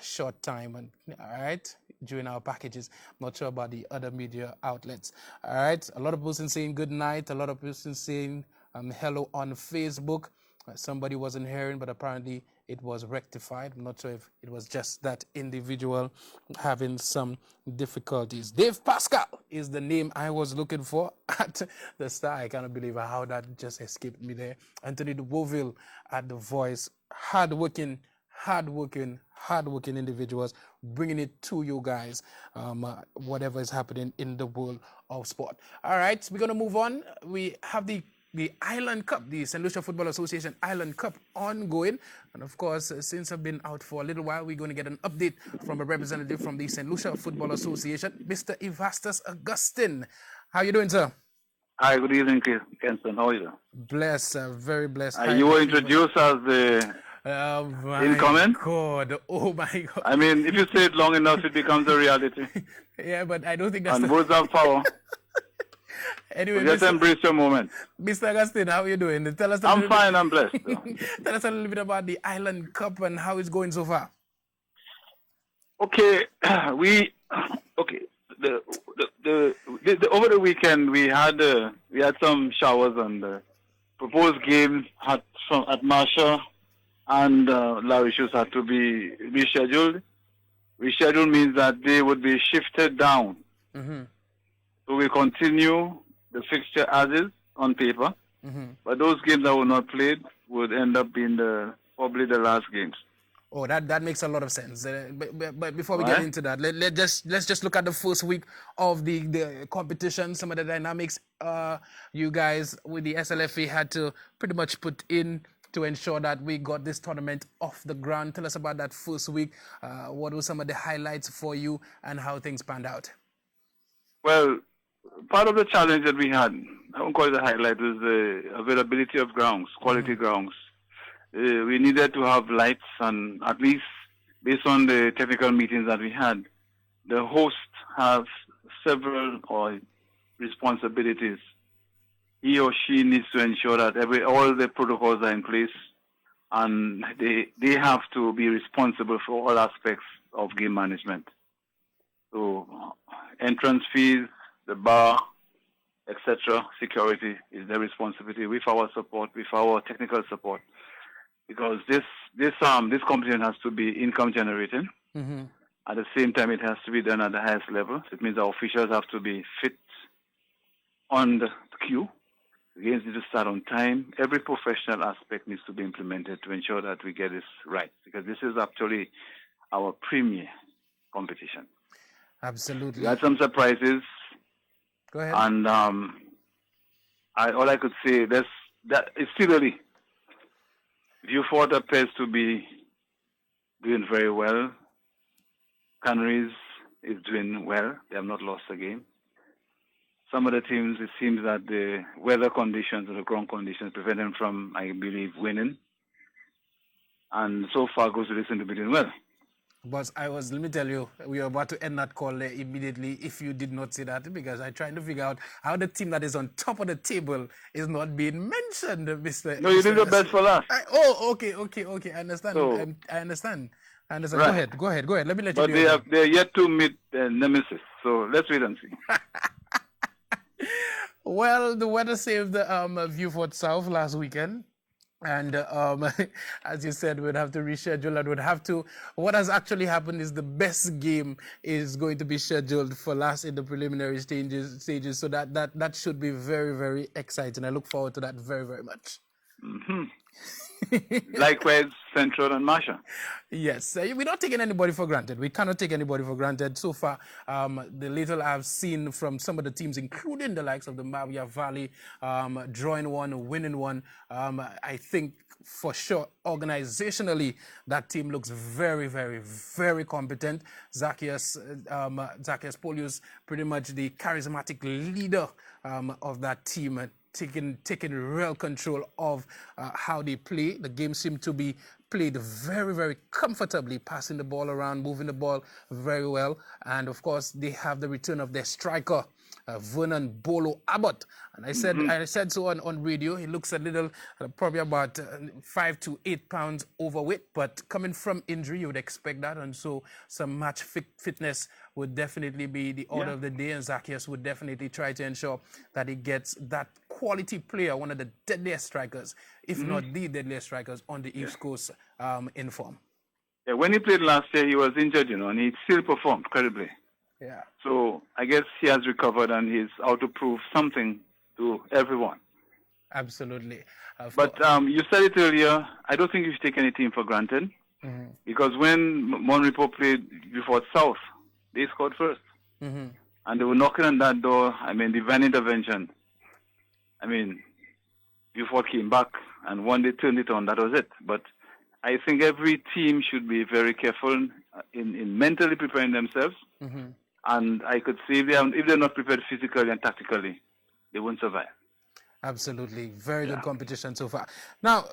short time, and all right, during our packages. I'm not sure about the other media outlets. All right, a lot of people saying good night, a lot of people saying hello on Facebook. Somebody wasn't hearing, but apparently it was rectified. I'm not sure if it was just that individual having some difficulties. Dave Pascal is the name I was looking for at the start. I cannot believe how that just escaped me there. Anthony de Beauville at the voice. Hardworking individuals bringing it to you guys, whatever is happening in the world of sport. All right, we're going to move on. We have the Island Cup, the St. Lucia Football Association Island Cup ongoing. And of course, since I've been out for a little while, we're going to get an update from a representative from the St. Lucia Football Association, Mr. Evastus Augustine. How you doing, sir? Hi, good evening, Kenson. How are you? Blessed, very blessed. You were introduced as the incoming? God. Oh my God. I mean, if you say it long enough, it becomes a reality. Yeah, but I don't think that's... And words have power. Anyway, just embrace your moment. Mr. Augustine, how are you doing? Tell us. I'm fine. I'm blessed. Tell us a little bit about the Island Cup and how it's going so far. Okay, over the weekend we had some showers and proposed game at Marsha and Larry Shoes had to be rescheduled. Rescheduled means that they would be shifted down. Mm-hmm. So we continue the fixture as is on paper, but those games that were not played would end up being probably the last games. Oh, that makes a lot of sense. But before we get into that, let's just look at the first week of the competition. Some of the dynamics you guys with the SLFA had to pretty much put in to ensure that we got this tournament off the ground. Tell us about that first week. What were some of the highlights for you and how things panned out? Well, part of the challenge that we had, I won't call it a highlight, was the availability of grounds, quality grounds. We needed to have lights, and at least based on the technical meetings that we had, the host has several responsibilities. He or she needs to ensure that all the protocols are in place, and they have to be responsible for all aspects of game management. So entrance fees, the bar, etc., security is their responsibility with our support, with our technical support. Because this competition has to be income generating. Mm-hmm. At the same time, it has to be done at the highest level. It means our officials have to be fit on the queue. The games need to start on time. Every professional aspect needs to be implemented to ensure that we get this right. Because this is actually our premier competition. Absolutely. We had some surprises. Go ahead. And all I could say, that it's still early. Vieux-Fort appears to be doing very well. Canaries is doing well. They have not lost a game. Some of the teams, it seems that the weather conditions or the ground conditions prevent them from, I believe, winning. And so far, Goes to listen to be doing well. But let me tell you, we are about to end that call there immediately if you did not say that, because I'm trying to figure out how the team that is on top of the table is not being mentioned, Mr. No, you did your best for last. Okay. I understand. So, I understand. Right. Go ahead. Let me let but you But they're yet to meet Nemesis, so let's wait and see. Well, the weather saved Vieux-Fort South last weekend. And as you said, we'd have to reschedule and what has actually happened is the best game is going to be scheduled for last in the preliminary stages. So that should be very, very exciting. I look forward to that very, very much. Mm-hmm. Likewise, Central and Marsha. Yes, we're not taking anybody for granted. We cannot take anybody for granted. So far, the little I've seen from some of the teams, including the likes of the Mavia Valley, drawing one, winning one, I think for sure, organizationally, that team looks very, very, very competent. Zacchaeus Polius, pretty much the charismatic leader of that team, taking real control of how they play. The game seemed to be played very, very comfortably, passing the ball around, moving the ball very well. And of course, they have the return of their striker, Vernon Bolo Abbott. And I said so on radio. He looks a little, probably about 5 to 8 pounds overweight, but coming from injury, you would expect that. And so some match fitness would definitely be the order of the day. And Zacchaeus would definitely try to ensure that he gets that quality player, one of the deadliest strikers, if not the deadliest strikers on the East Coast in form. Yeah, when he played last year, he was injured, and he still performed credibly. Yeah. So I guess he has recovered and he's out to prove something to everyone. Absolutely. But you said it earlier, I don't think you should take any team for granted. Because when Monrepo played before South, they scored first. And they were knocking on that door. I mean, divine intervention. I mean, Beaufort came back, and when they turned it on, that was it. But I think every team should be very careful in mentally preparing themselves. And I could say if they're not prepared physically and tactically, they won't survive. Absolutely. Very good competition so far. Now,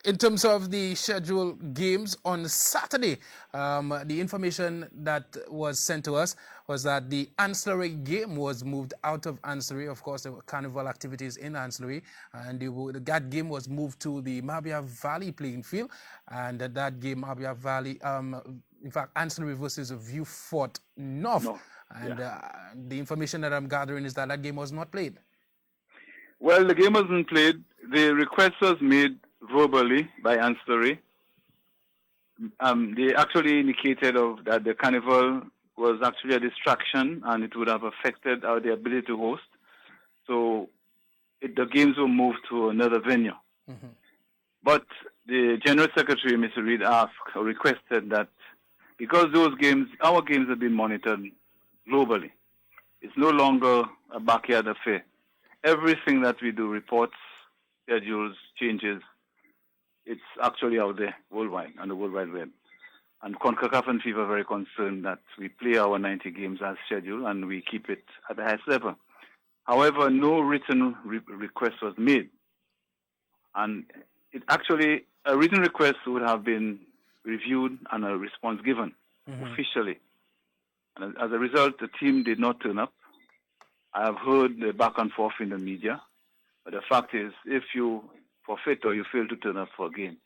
in terms of the scheduled games on Saturday, the information that was sent to us was that the Ancillary game was moved out of Ancillary. Of course, there were carnival activities in Ancillary, and that game was moved to the Mabia Valley playing field. And that game, Mabia Valley, in fact, Ancillary versus Beaufort North. And the information that I'm gathering is that that game was not played. Well, the game wasn't played. The request was made verbally by Ancillary. They actually indicated that the carnival was actually a distraction and it would have affected the ability to host. So the games were moved to another venue. But the General Secretary, Mr. Reid, asked or requested that because our games have been monitored globally, it's no longer a backyard affair. Everything that we do, reports, schedules, changes, it's actually out there worldwide, on the World Wide Web. And CONCACAF and FIFA are very concerned that we play our 90 games as scheduled and we keep it at the highest level. However, no written request was made. And a written request would have been reviewed and a response given officially. And as a result, the team did not turn up. I have heard the back and forth in the media, but the fact is, if you forfeit or you fail to turn up for a game,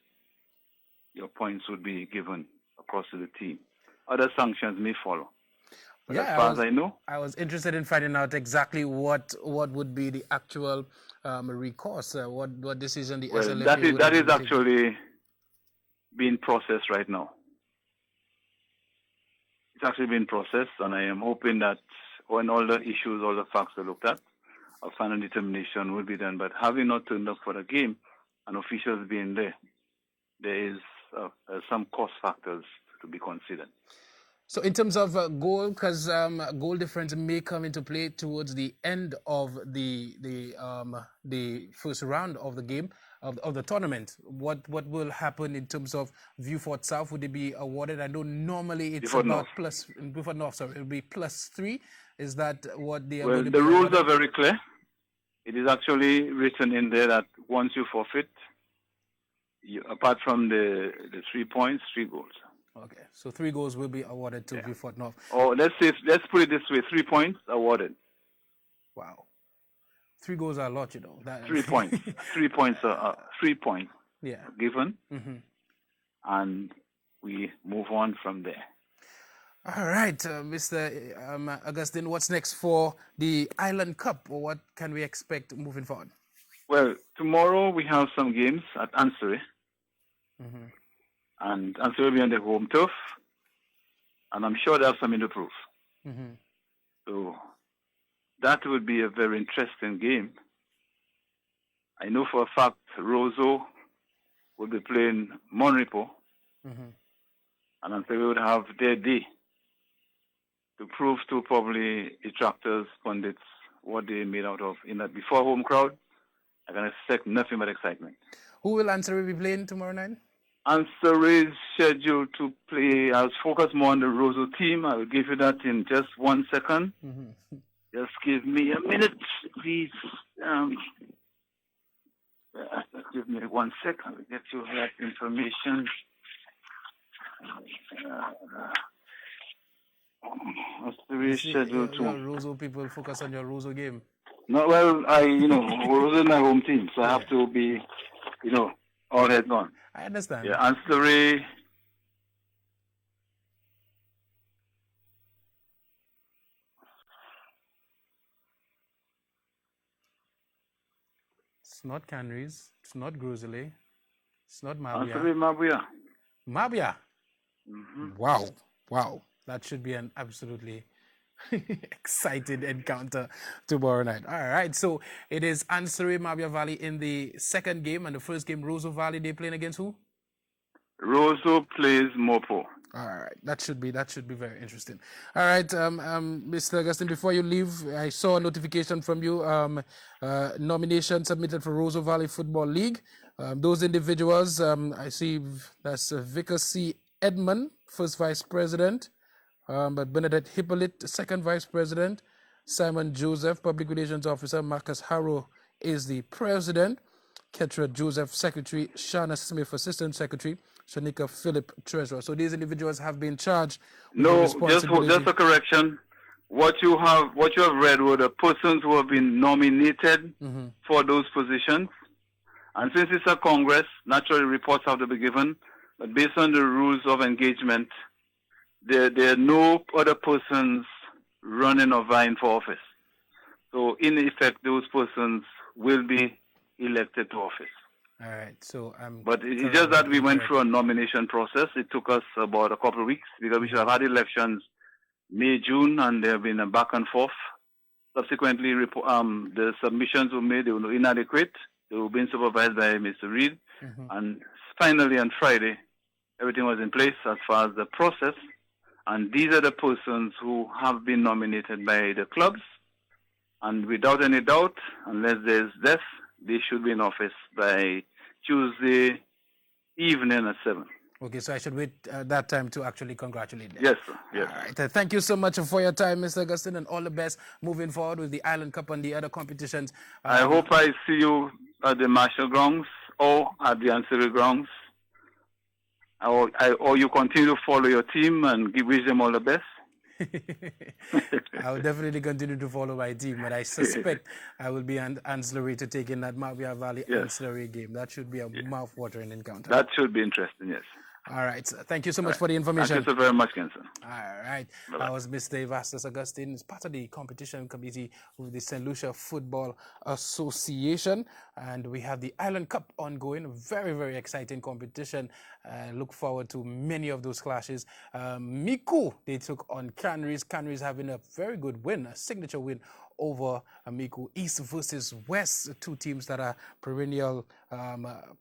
your points would be given across to the team. Other sanctions may follow. But as far as I know, I was interested in finding out exactly what would be the actual recourse, what decision the SLFA that is actually being processed right now. It's actually being processed, and I am hoping that when all the issues, all the facts are looked at, a final determination will be done. But having not turned up for the game and officials being there, there is some cost factors to be considered. So in terms of goal, because goal difference may come into play towards the end of the first round of the game, of the tournament, what will happen in terms of Beaufort South? Would it be awarded? I know normally it's Beaufort about North. Beaufort North, sorry, it will be +3. Is that what they are going to be rules awarded? are very clear. It is actually written in there that once you forfeit, apart from the 3 points, 3 goals. Okay, so 3 goals will be awarded to Beaufort North. Or let's put it this way: 3 points awarded. Wow, 3 goals are a lot, 3 points. 3 points are 3 points. Yeah. Given, and we move on from there. All right, Mr. Augustine, what's next for the Island Cup, or what can we expect moving forward? Well, tomorrow we have some games at Ancillary. And Ancillary will be on the home turf. And I'm sure they have something to prove. So that would be a very interesting game. I know for a fact Roseau will be playing Monrepo. And Ancillary would have their day to prove to probably detractors, pundits, what they made out of. In that before home crowd, I can expect nothing but excitement. Who will Ancillary be playing tomorrow night? Ancillary is scheduled to play. I'll focus more on the Roseau team. I will give you that in just 1 second. Just give me a minute, please. Give me 1 second. I'll get you that information. Ancillary is scheduled to. Roseau people focus on your Roseau game. No, well, Roseau is my home team, so I have to be, all heads on. I understand. Yeah, Ancillary. It's not Canaries. It's not Grosselet. It's not Mabia. Ancillary Mabia. Wow. That should be an absolutely Exciting encounter tomorrow night. All right, so it is Ansari Mabia Valley in the second game, and the first game, Roseau Valley, they playing against who? Roseau plays Mopo. All right, that should be very interesting. All right, Mr. Augustine, before you leave, I saw a notification from you. Nomination submitted for Roseau Valley Football League. Those individuals, I see that's Vicar C. Edmund, first vice president. But Bernadette Hippolyte, second vice president. Simon Joseph, public relations officer. Marcus Harrow is the president. Ketra Joseph, secretary. Shana Smith, assistant secretary. Shanika Phillip, treasurer. So these individuals have been charged with No, responsibility. just a correction. What you have read were the persons who have been nominated for those positions. And since it's a Congress, naturally reports have to be given. But based on the rules of engagement, there are no other persons running or vying for office. So in effect, those persons will be elected to office. All right, so But it's just that we went through a nomination process. It took us about a couple of weeks because we should have had elections May, June, and there have been a back and forth. Subsequently, the submissions were made, they were inadequate. They were being supervised by Mr. Reed. And finally, on Friday, everything was in place as far as the process. And these are the persons who have been nominated by the clubs. And without any doubt, unless there's death, they should be in office by Tuesday evening at 7. Okay, so I should wait that time to actually congratulate them. Yes, sir. Yes. All right. Thank you so much for your time, Mr. Augustine, and all the best moving forward with the Island Cup and the other competitions. I hope I see you at the Marshall grounds or at the ancillary grounds. Or you continue to follow your team and wish them all the best. I will definitely continue to follow my team, but I suspect I will be ancillary to take in that Mabia Valley ancillary game. That should be a mouth-watering encounter. That should be interesting, yes. All right. So thank you so much for the information. Thank you so very much, Kenson. All right. Bye-bye. That was Mr. Evastus Augustine. He's part of the competition committee with the St. Lucia Football Association. And we have the Island Cup ongoing. Very, very exciting competition. Look forward to many of those clashes. Miku, they took on Canaries. Canaries having a very good win, a signature win over Miku. East versus West, two teams that are perennial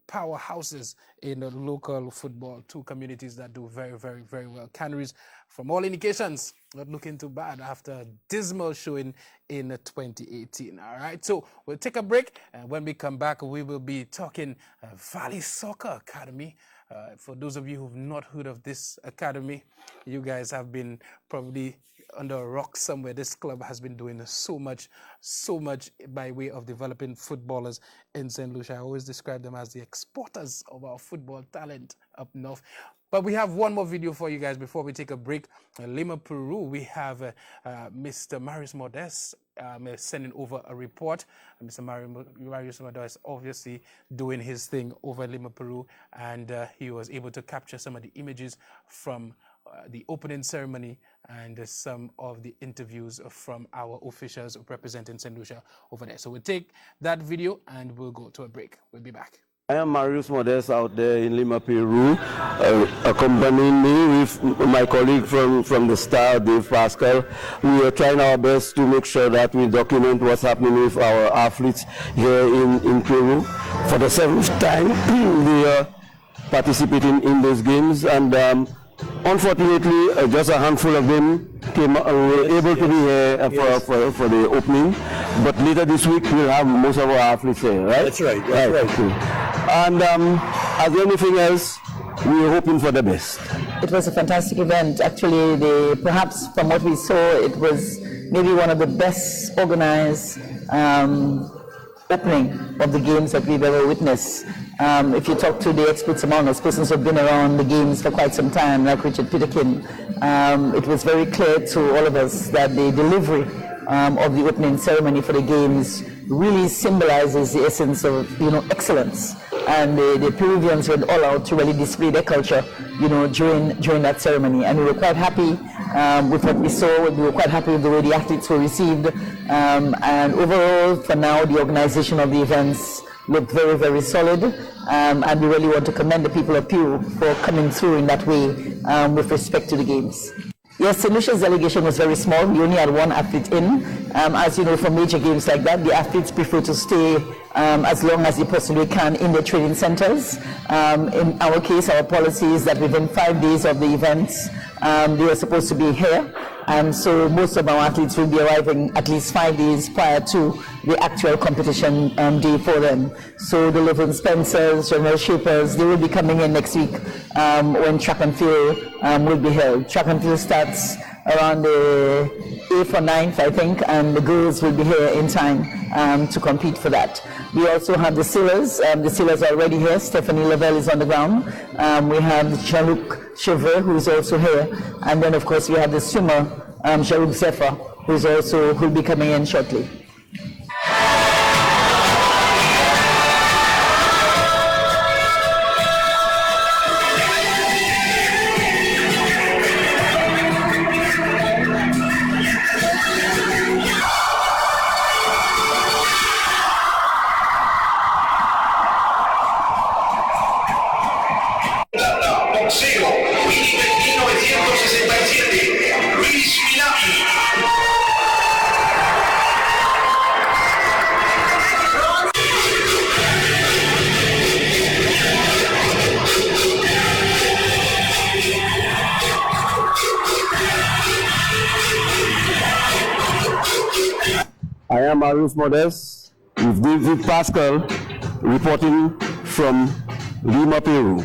powerhouses in the local football, two communities that do very, very, very well. Canaries, from all indications, not looking too bad after a dismal showing in 2018. All right, so we'll take a break, and when we come back, we will be talking Valley Soccer Academy. For those of you who've not heard of this academy, you guys have been probably under a rock somewhere. This club has been doing so much by way of developing footballers in St. Lucia. I always describe them as the exporters of our football talent up north. But we have one more video for you guys before we take a break. Lima, Peru, we have Mr. Marius Modest sending over a report. Mr. Marius Modest obviously doing his thing over in Lima, Peru, and he was able to capture some of the images from the opening ceremony and some of the interviews from our officials representing St. Lucia over there. So we'll take that video and we'll go to a break. We'll be back. I am Marius Modest out there in Lima, Peru, accompanying me with my colleague from the Star, Dave Pascal. We are trying our best to make sure that we document what's happening with our athletes here in Peru. For the 7th time, we are participating in those games, and unfortunately, just a handful of them were able to be here for the opening. But later this week, we'll have most of our athletes here, right? That's right. That's right. Cool. And as anything else, we are hoping for the best. It was a fantastic event. Actually, perhaps from what we saw, it was maybe one of the best organized opening of the games that we've ever witnessed. If you talk to the experts among us, persons who have been around the games for quite some time, like Richard Peterkin, it was very clear to all of us that the delivery of the opening ceremony for the games really symbolizes the essence of, excellence. And the Peruvians went all out to really display their culture, during that ceremony. And we were quite happy with what we saw. We were quite happy with the way the athletes were received. And overall, for now, the organization of the events looked very, very solid. And we really want to commend the people of Peru for coming through in that way with respect to the games. Yes, St. Lucia's delegation was very small. We only had one athlete in. As you know, for major games like that, the athletes prefer to stay as long as they possibly can in their training centers. In our case, our policy is that within 5 days of the events, they are supposed to be here. And so most of our athletes will be arriving at least 5 days prior to the actual competition day for them. So the Liv Spencers, General Shapers, they will be coming in next week when track and field will be held. Track and field starts around the 8th or 9th, I think, and the girls will be here in time to compete for that. We also have the sailors. The sailors are already here. Stephanie Lavelle is on the ground. We have Jean-Luc Chevre, who is also here. And then, of course, we have the swimmer, Jean-Luc Zephyr, who will be coming in shortly. Boxeo, Winnipeg 1967, Luis Milani. I am Arif Modest with David Pascal reporting from Lima, Peru.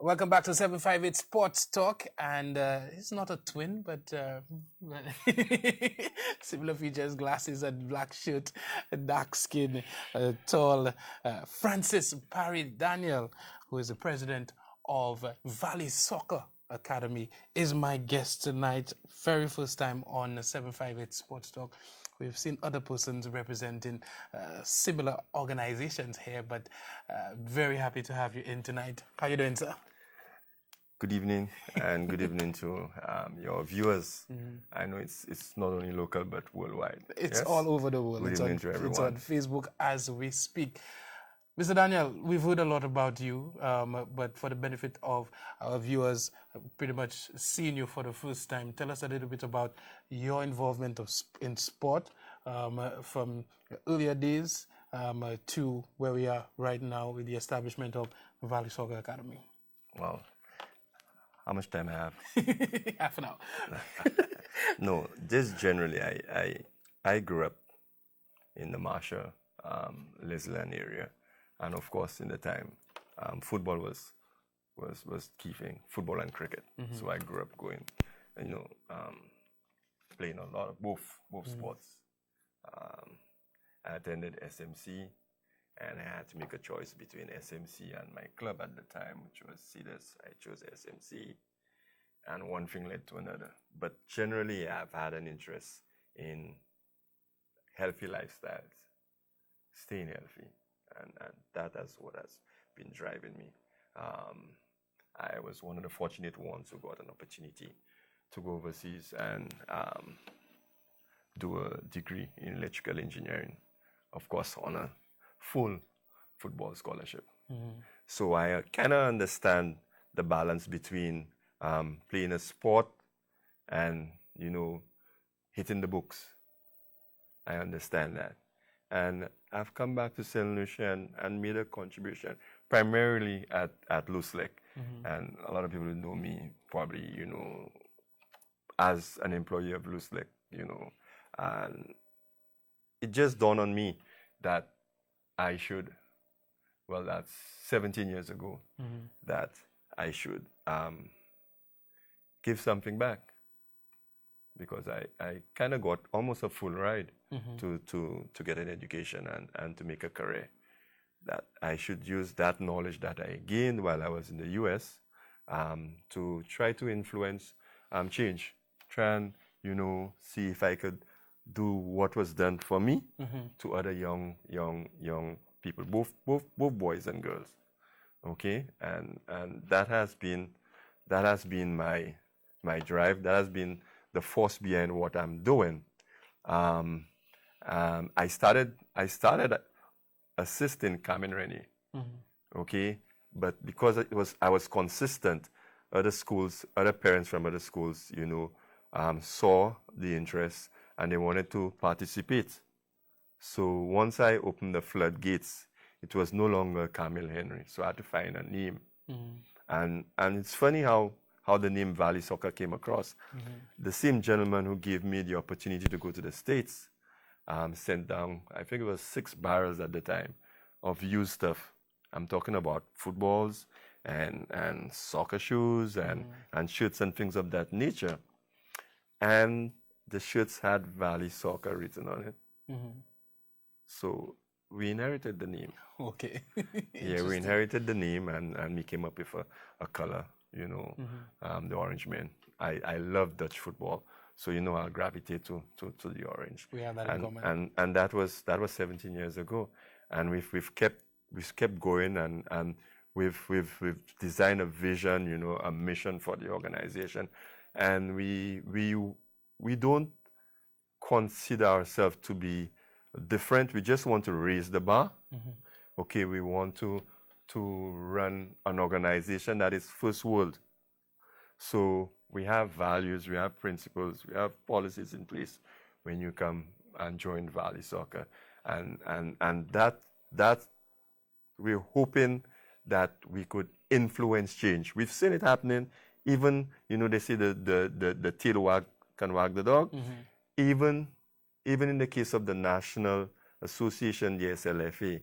Welcome back to 758 Sports Talk, and he's not a twin, but similar features, glasses and black shirt, dark skin, tall. Francis Parry Daniel, who is the president of Valley Soccer Academy, is my guest tonight. Very first time on 758 Sports Talk. We've seen other persons representing similar organizations here, but very happy to have you in tonight. How you doing, sir? Good evening, and good evening to your viewers. I know it's not only local, but worldwide. It's yes? all over the world. Good evening to everyone. It's on Facebook as we speak. Mr. Daniel, we've heard a lot about you, but for the benefit of our viewers, pretty much seeing you for the first time, tell us a little bit about your involvement in sport from earlier days to where we are right now with the establishment of Valley Soccer Academy. Well, how much time I have? Half an hour. No, just generally, I grew up in the Marshall, Lesland area, and of course, in the time, football was key thing, football and cricket. So I grew up going, playing a lot of both sports. I attended SMC, and I had to make a choice between SMC and my club at the time, which was Cedars. I chose SMC, and one thing led to another. But generally, I've had an interest in healthy lifestyles, staying healthy, and that is what has been driving me. I was one of the fortunate ones who got an opportunity to go overseas and do a degree in electrical engineering, of course, on a full football scholarship. So I kind of understand the balance between playing a sport and, hitting the books. I understand that. And I've come back to St. Lucia and made a contribution, primarily at Loose Lake. And a lot of people know me probably, as an employee of Loose Lake, and it just dawned on me that I should, well, that's 17 years ago, that I should give something back, because I kind of got almost a full ride to get an education and to make a career. That I should use that knowledge that I gained while I was in the US to try to influence change, try and, see if I could do what was done for me to other young people, both boys and girls. Okay, and that has been my drive. That has been the force behind what I'm doing. I started assisting Carmen Rennie. Okay, but because I was consistent, other parents from other schools, saw the interest and they wanted to participate. So once I opened the floodgates, it was no longer Camille Henry. So I had to find a name. And it's funny how the name Valley Soccer came across. The same gentleman who gave me the opportunity to go to the States sent down, I think it was 6 barrels at the time, of used stuff. I'm talking about footballs and soccer shoes and shirts and things of that nature. And the shirts had Valley Soccer written on it. So we inherited the name. Okay. Yeah, we inherited the name and we came up with a color, the orange man. I love Dutch football, so I'll gravitate to the orange. We have that in common. And that was 17 years ago, and we've kept going and we've designed a vision, a mission for the organization, and we don't consider ourselves to be different. We just want to raise the bar. Okay, we want to run an organization that is first world. So we have values, we have principles, we have policies in place when you come and join Valley Soccer, and that we're hoping that we could influence change. We've seen it happening. Even they say the tail can wag the dog. Even in the case of the National Association, the SLFA,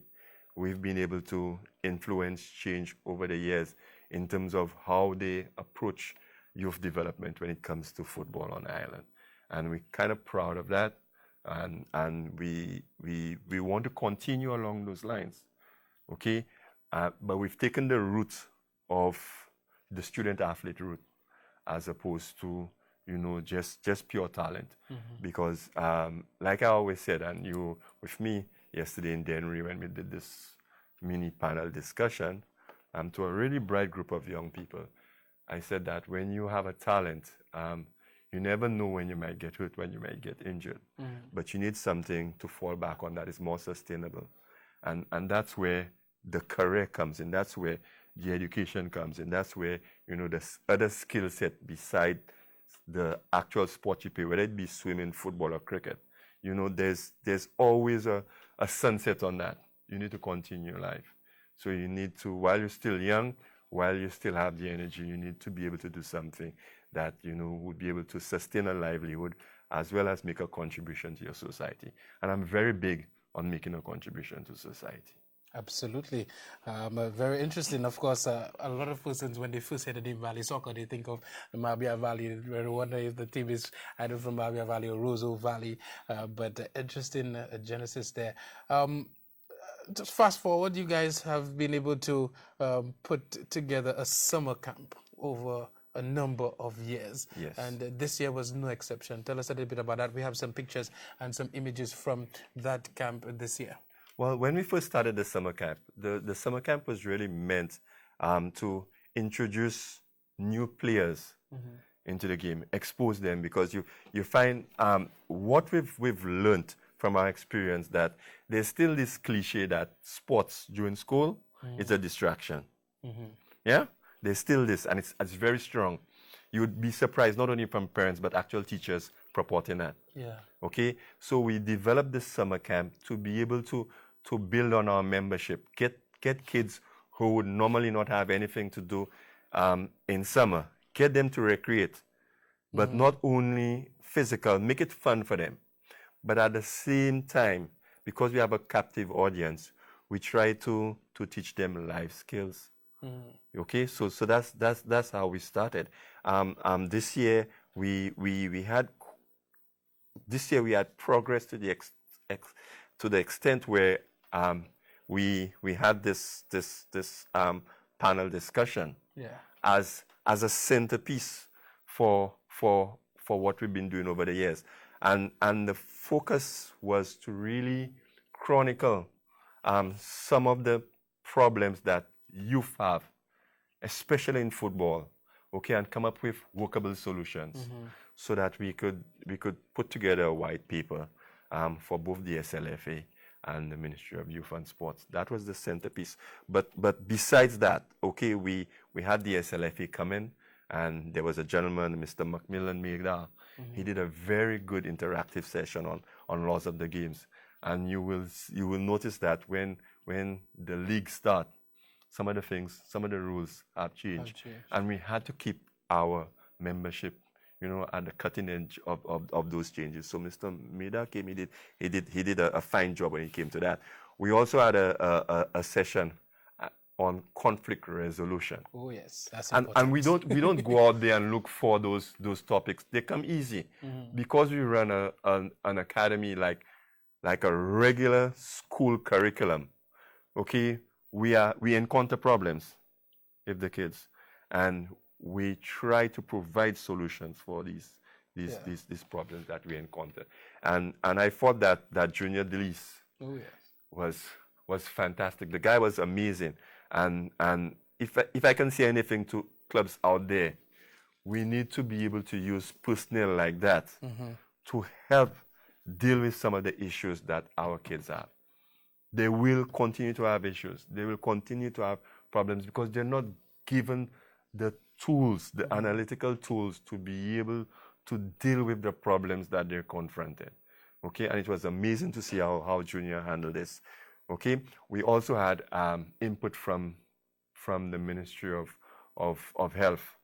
we've been able to influence change over the years in terms of how they approach youth development when it comes to football on Ireland. And we're kind of proud of that. And we want to continue along those lines, okay? But we've taken the route of the student athlete route as opposed to, you know, just pure talent. Because like I always said, and you with me yesterday in Dennery when we did this mini panel discussion, to a really bright group of young people, I said that when you have a talent, you never know when you might get hurt, when you might get injured. But you need something to fall back on that is more sustainable. And that's where the career comes in. That's where the education comes in. That's where, you know, the other skill set beside the actual sport you play, whether it be swimming, football, or cricket. You know, there's always a sunset on that. You need to continue life. So you need to, while you're still young, while you still have the energy, you need to be able to do something that, you know, would be able to sustain a livelihood as well as make a contribution to your society. And I'm very big on making a contribution to society. Absolutely. Very interesting. Of course, a lot of persons, when they first hear the name Valley Soccer, they think of the Mabia Valley. They wonder if the team is either from Mabia Valley or Roseau Valley. But interesting genesis there. Just fast forward, you guys have been able to put together a summer camp over a number of years. Yes. And this year was no exception. Tell us a little bit about that. We have some pictures and some images from that camp this year. Well, when we first started the summer camp, the summer camp was really meant to introduce new players into the game, expose them, because you find what we've learned from our experience that there's still this cliche that sports during school is a distraction. Yeah? There's still this, and it's very strong. You would be surprised, not only from parents, but actual teachers purporting that. Yeah. Okay? So we developed this summer camp to be able to build on our membership, get kids who would normally not have anything to do in summer, get them to recreate, but not only physical, make it fun for them. But at the same time, because we have a captive audience, we try to teach them life skills. Okay, so that's how we started. This year we had progress to the extent where we had this panel discussion as a centerpiece for what we've been doing over the years. And the focus was to really chronicle some of the problems that youth have, especially in football, okay, and come up with workable solutions so that we could put together a white paper for both the SLFA and the Ministry of Youth and Sports. That was the centerpiece. But besides that, okay, we had the SLFA come in, and there was a gentleman, Mr. Macmillan Megdal. He did a very good interactive session on laws of the games. And you will notice that when the league start, some of the rules have changed. And we had to keep our membership, you know, at the cutting edge of those changes. So Mr. Megdal came, he did a fine job when he came to that. We also had a session on conflict resolution. Oh yes, that's important. And we don't go out there and look for those topics. They come easy because we run an academy like a regular school curriculum. Okay, we encounter problems with the kids, and we try to provide solutions for these problems that we encounter. And I thought that Junior Delis was fantastic. The guy was amazing. And if I can say anything to clubs out there, we need to be able to use personnel like that to help deal with some of the issues that our kids have. They will continue to have issues. They will continue to have problems because they're not given the tools, the analytical tools to be able to deal with the problems that they're confronted. Okay, and it was amazing to see how Junior handled this. Okay, we also had input from the Ministry of Health,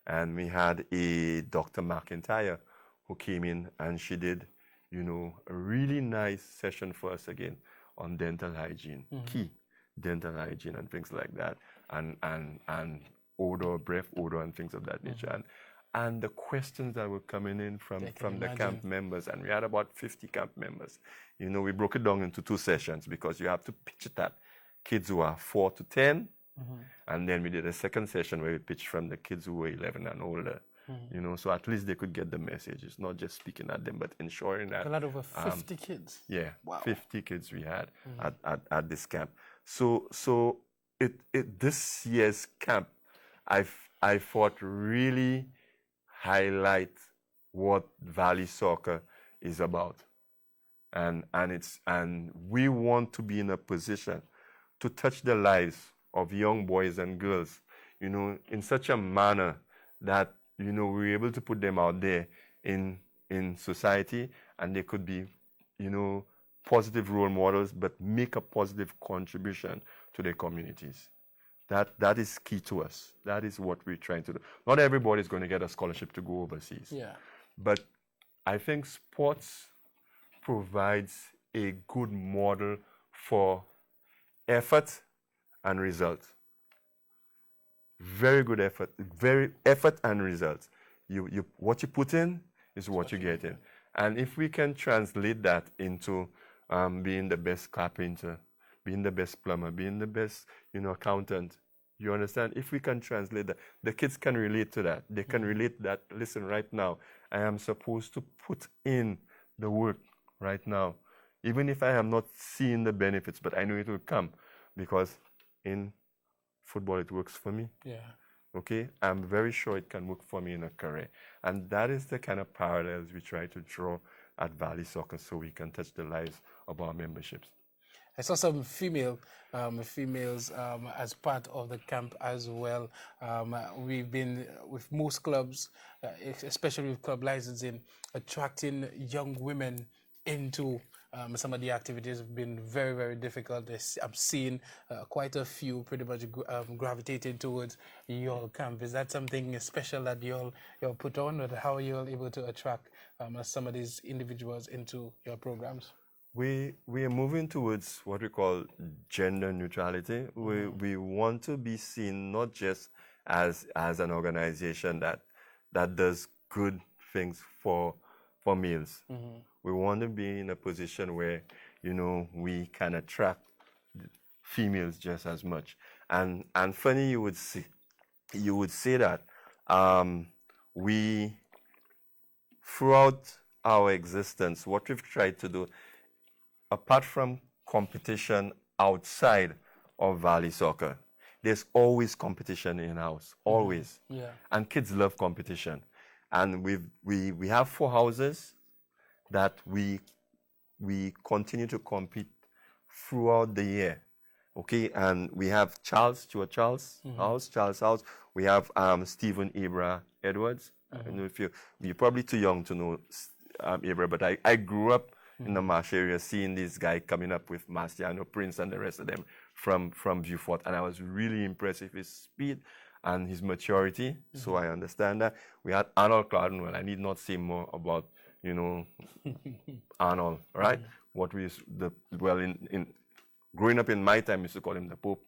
and we had a Dr. McIntyre who came in, and she did, you know, a really nice session for us again on dental hygiene, key dental hygiene and things like that. and odor, breath odor, and things of that nature. And the questions that were coming in from the camp members, and we had about 50 camp members. You know, we broke it down into 2 sessions because you have to pitch it at kids who are 4 to 10, and then we did a second session where we pitched from the kids who were 11 and older. You know, so at least they could get the message. It's not just speaking at them, but ensuring that. A lot over 50 kids. Yeah, wow. 50 kids we had at this camp. So this year's camp, I thought really highlight what Valley Soccer is about, and we want to be in a position to touch the lives of young boys and girls, you know, in such a manner that, you know, we're able to put them out there in society, and they could be, you know, positive role models, but make a positive contribution to their communities. That is key to us. That is what we're trying to do. Not everybody is going to get a scholarship to go overseas. Yeah. But I think sports provides a good model for effort and result. Very good effort, effort and results. You what you put in is what you get in. And if we can translate that into being the best carpenter, being the best plumber, being the best, you know, accountant, you understand? If we can translate that, the kids can relate to that. They can relate that, listen, right now, I am supposed to put in the work right now. Even if I am not seeing the benefits, but I know it will come because in football, it works for me. Yeah. Okay? I'm very sure it can work for me in a career. And that is the kind of parallels we try to draw at Valley Soccer so we can touch the lives of our memberships. I saw some females as part of the camp as well. We've been with most clubs, especially with club licensing, attracting young women into some of the activities have been very, very difficult. I'm seeing quite a few pretty much gravitating towards your camp. Is that something special that you'll put on, or how are you able to attract some of these individuals into your programs? We are moving towards what we call gender neutrality. We want to be seen not just as an organization that does good things for males. We want to be in a position where, you know, we can attract females just as much. And funny you would say that we, throughout our existence, what we've tried to do, apart from competition outside of Valley Soccer, there's always competition in-house, always. Yeah. And kids love competition. And we have 4 houses that we continue to compete throughout the year. Okay, and we have Stuart Charles House. We have Stephen Ibra Edwards. I don't know if you're probably too young to know Ibra, but I grew up in the Marsh area seeing this guy coming up with Marciano Prince and the rest of them from Vieux Fort, and I was really impressed with his speed and his maturity. So I understand that. We had Arnold Cardinal. I need not say more about, you know, Arnold, right? What we in growing up in my time, we used to call him the Pope.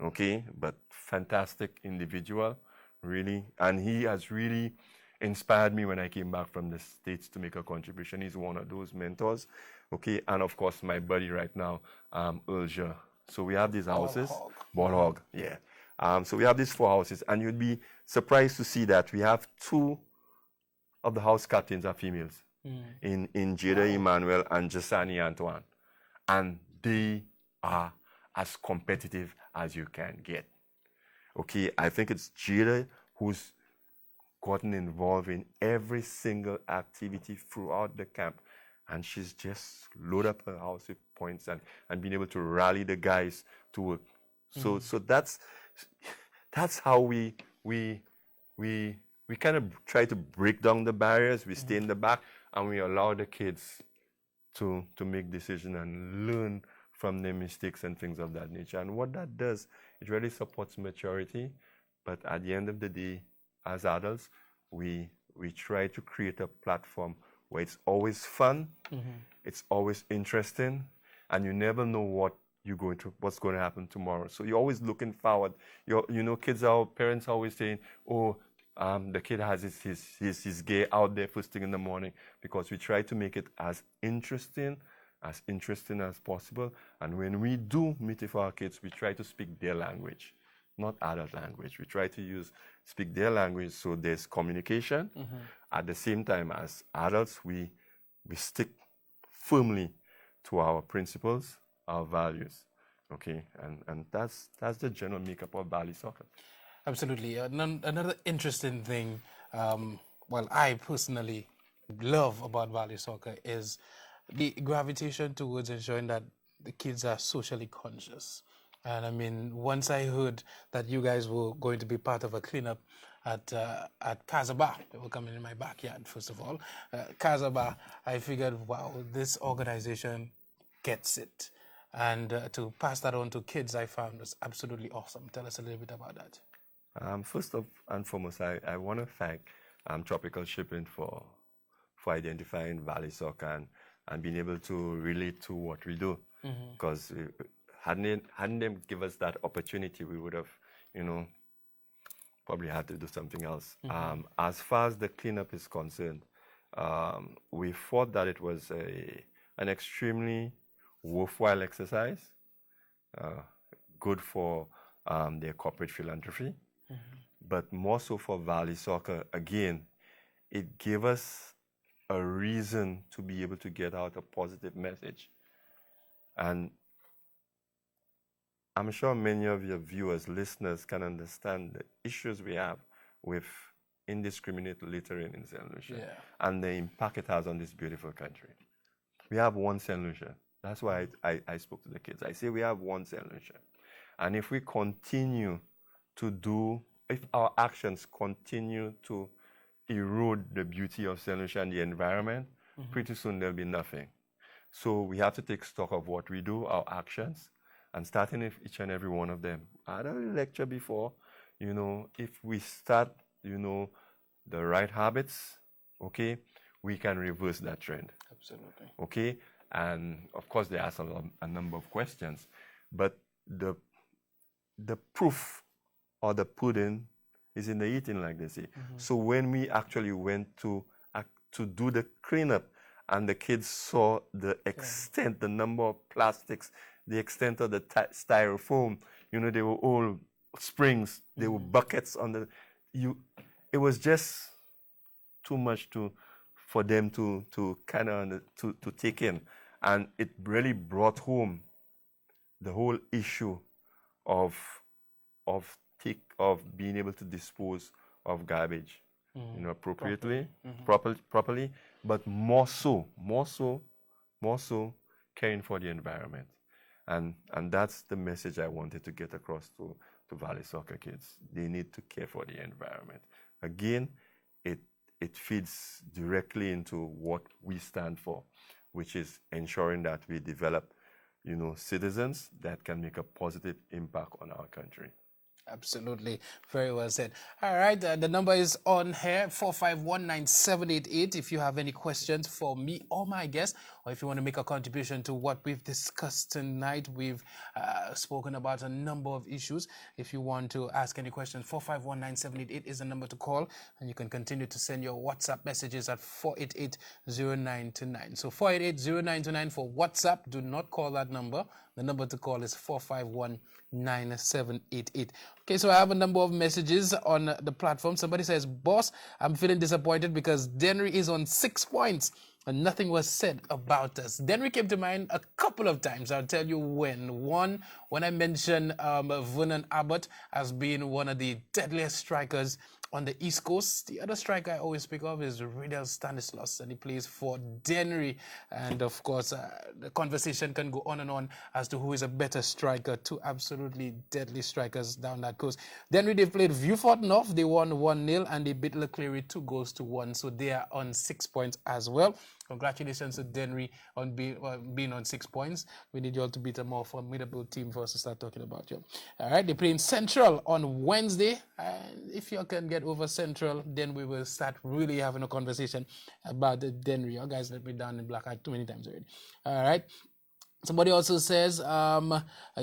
Okay, but fantastic individual, really, and he has really inspired me when I came back from the States to make a contribution. He's one of those mentors. Okay, and of course my buddy right now, Ulja. So we have these houses, Ball Hog, yeah. So we have these 4 houses, and you'd be surprised to see that we have 2 of the house captains are females, in Jada Emmanuel and Jasani Antoine, and they are as competitive as you can get. Okay, I think it's Jada who's gotten involved in every single activity throughout the camp, and she's just loaded up her house with points and being able to rally the guys to work. So that's how we kind of try to break down the barriers. We stay in the back and we allow the kids to make decisions and learn from their mistakes and things of that nature. And what that does, it really supports maturity. But at the end of the day, as adults, we try to create a platform where it's always fun, it's always interesting, and you never know what what's going to happen tomorrow. So you're always looking forward. Parents are always saying, oh, the kid has his gear out there first thing in the morning, because we try to make it as interesting as possible. And when we do meet with our kids, we try to speak their language, not adult language. We try to speak their language, so there's communication. At the same time, as adults, we stick firmly to our principles, our values, okay? And that's the general makeup of Valley Soccer. Absolutely. Another interesting thing, I personally love about Valley Soccer is the gravitation towards ensuring that the kids are socially conscious. And I mean, once I heard that you guys were going to be part of a cleanup at Casabah, they were coming in my backyard, first of all, Casabah, I figured, wow, this organization gets it. And to pass that on to kids, I found was absolutely awesome. Tell us a little bit about that. First and foremost, I want to thank Tropical Shipping for identifying Valley Soccer and being able to relate to what we do. Because hadn't them give us that opportunity, we would have, probably had to do something else. As far as the cleanup is concerned, we thought that it was an extremely worthwhile exercise, good for their corporate philanthropy, but more so for Valley Soccer. Again, it gave us a reason to be able to get out a positive message. And I'm sure many of your viewers, listeners can understand the issues we have with indiscriminate littering in St. Lucia and the impact it has on this beautiful country. We have one St. Lucia. That's why I spoke to the kids. I say we have one St. Lucia. And if we continue if our actions continue to erode the beauty of St. Lucia and the environment, pretty soon there'll be nothing. So we have to take stock of what we do, our actions, and starting with each and every one of them. I had a lecture before, if we start, the right habits, okay, we can reverse that trend. Absolutely. Okay, and of course there are a number of questions, but the proof or the pudding is in the eating, like they say. So when we actually went to do the cleanup, and the kids saw the extent, the number of plastics, the extent of the styrofoam, they were all springs, they were buckets it was just too much for them to take in. And it really brought home the whole issue of being able to dispose of garbage, appropriately, properly, but more so caring for the environment. And that's the message I wanted to get across to Valley Soccer kids. They need to care for the environment. Again, it feeds directly into what we stand for, which is ensuring that we develop, citizens that can make a positive impact on our country. Absolutely. Very well said. All right. The number is on here, 4519788. If you have any questions for me or my guest, or if you want to make a contribution to what we've discussed tonight, we've spoken about a number of issues. If you want to ask any questions, 4519788 is the number to call, and you can continue to send your WhatsApp messages at 4880929. So 4880929 for WhatsApp. Do not call that number. The number to call is 4519788. Okay, so I have a number of messages on the platform. Somebody says, boss, I'm feeling disappointed because Dennery is on 6 points and nothing was said about us. Dennery came to mind a couple of times. I'll tell you when. One, when I mentioned Vernon Abbott as being one of the deadliest strikers on the East Coast. The other striker I always speak of is Riedel Stanislas, and he plays for Dennery. And of course, the conversation can go on and on as to who is a better striker. Two absolutely deadly strikers down that coast. Dennery, they played Vieux-Fort North. They won 1-0, and they beat Leclerc 2-1. So they are on 6 points as well. Congratulations to Dennery on being on 6 points. We need you all to beat a more formidable team for us to start talking about you. All right, they're playing Central on Wednesday. And if you can get over Central, then we will start really having a conversation about the Dennery. You guys let me down in black eye too many times already. All right. Somebody also says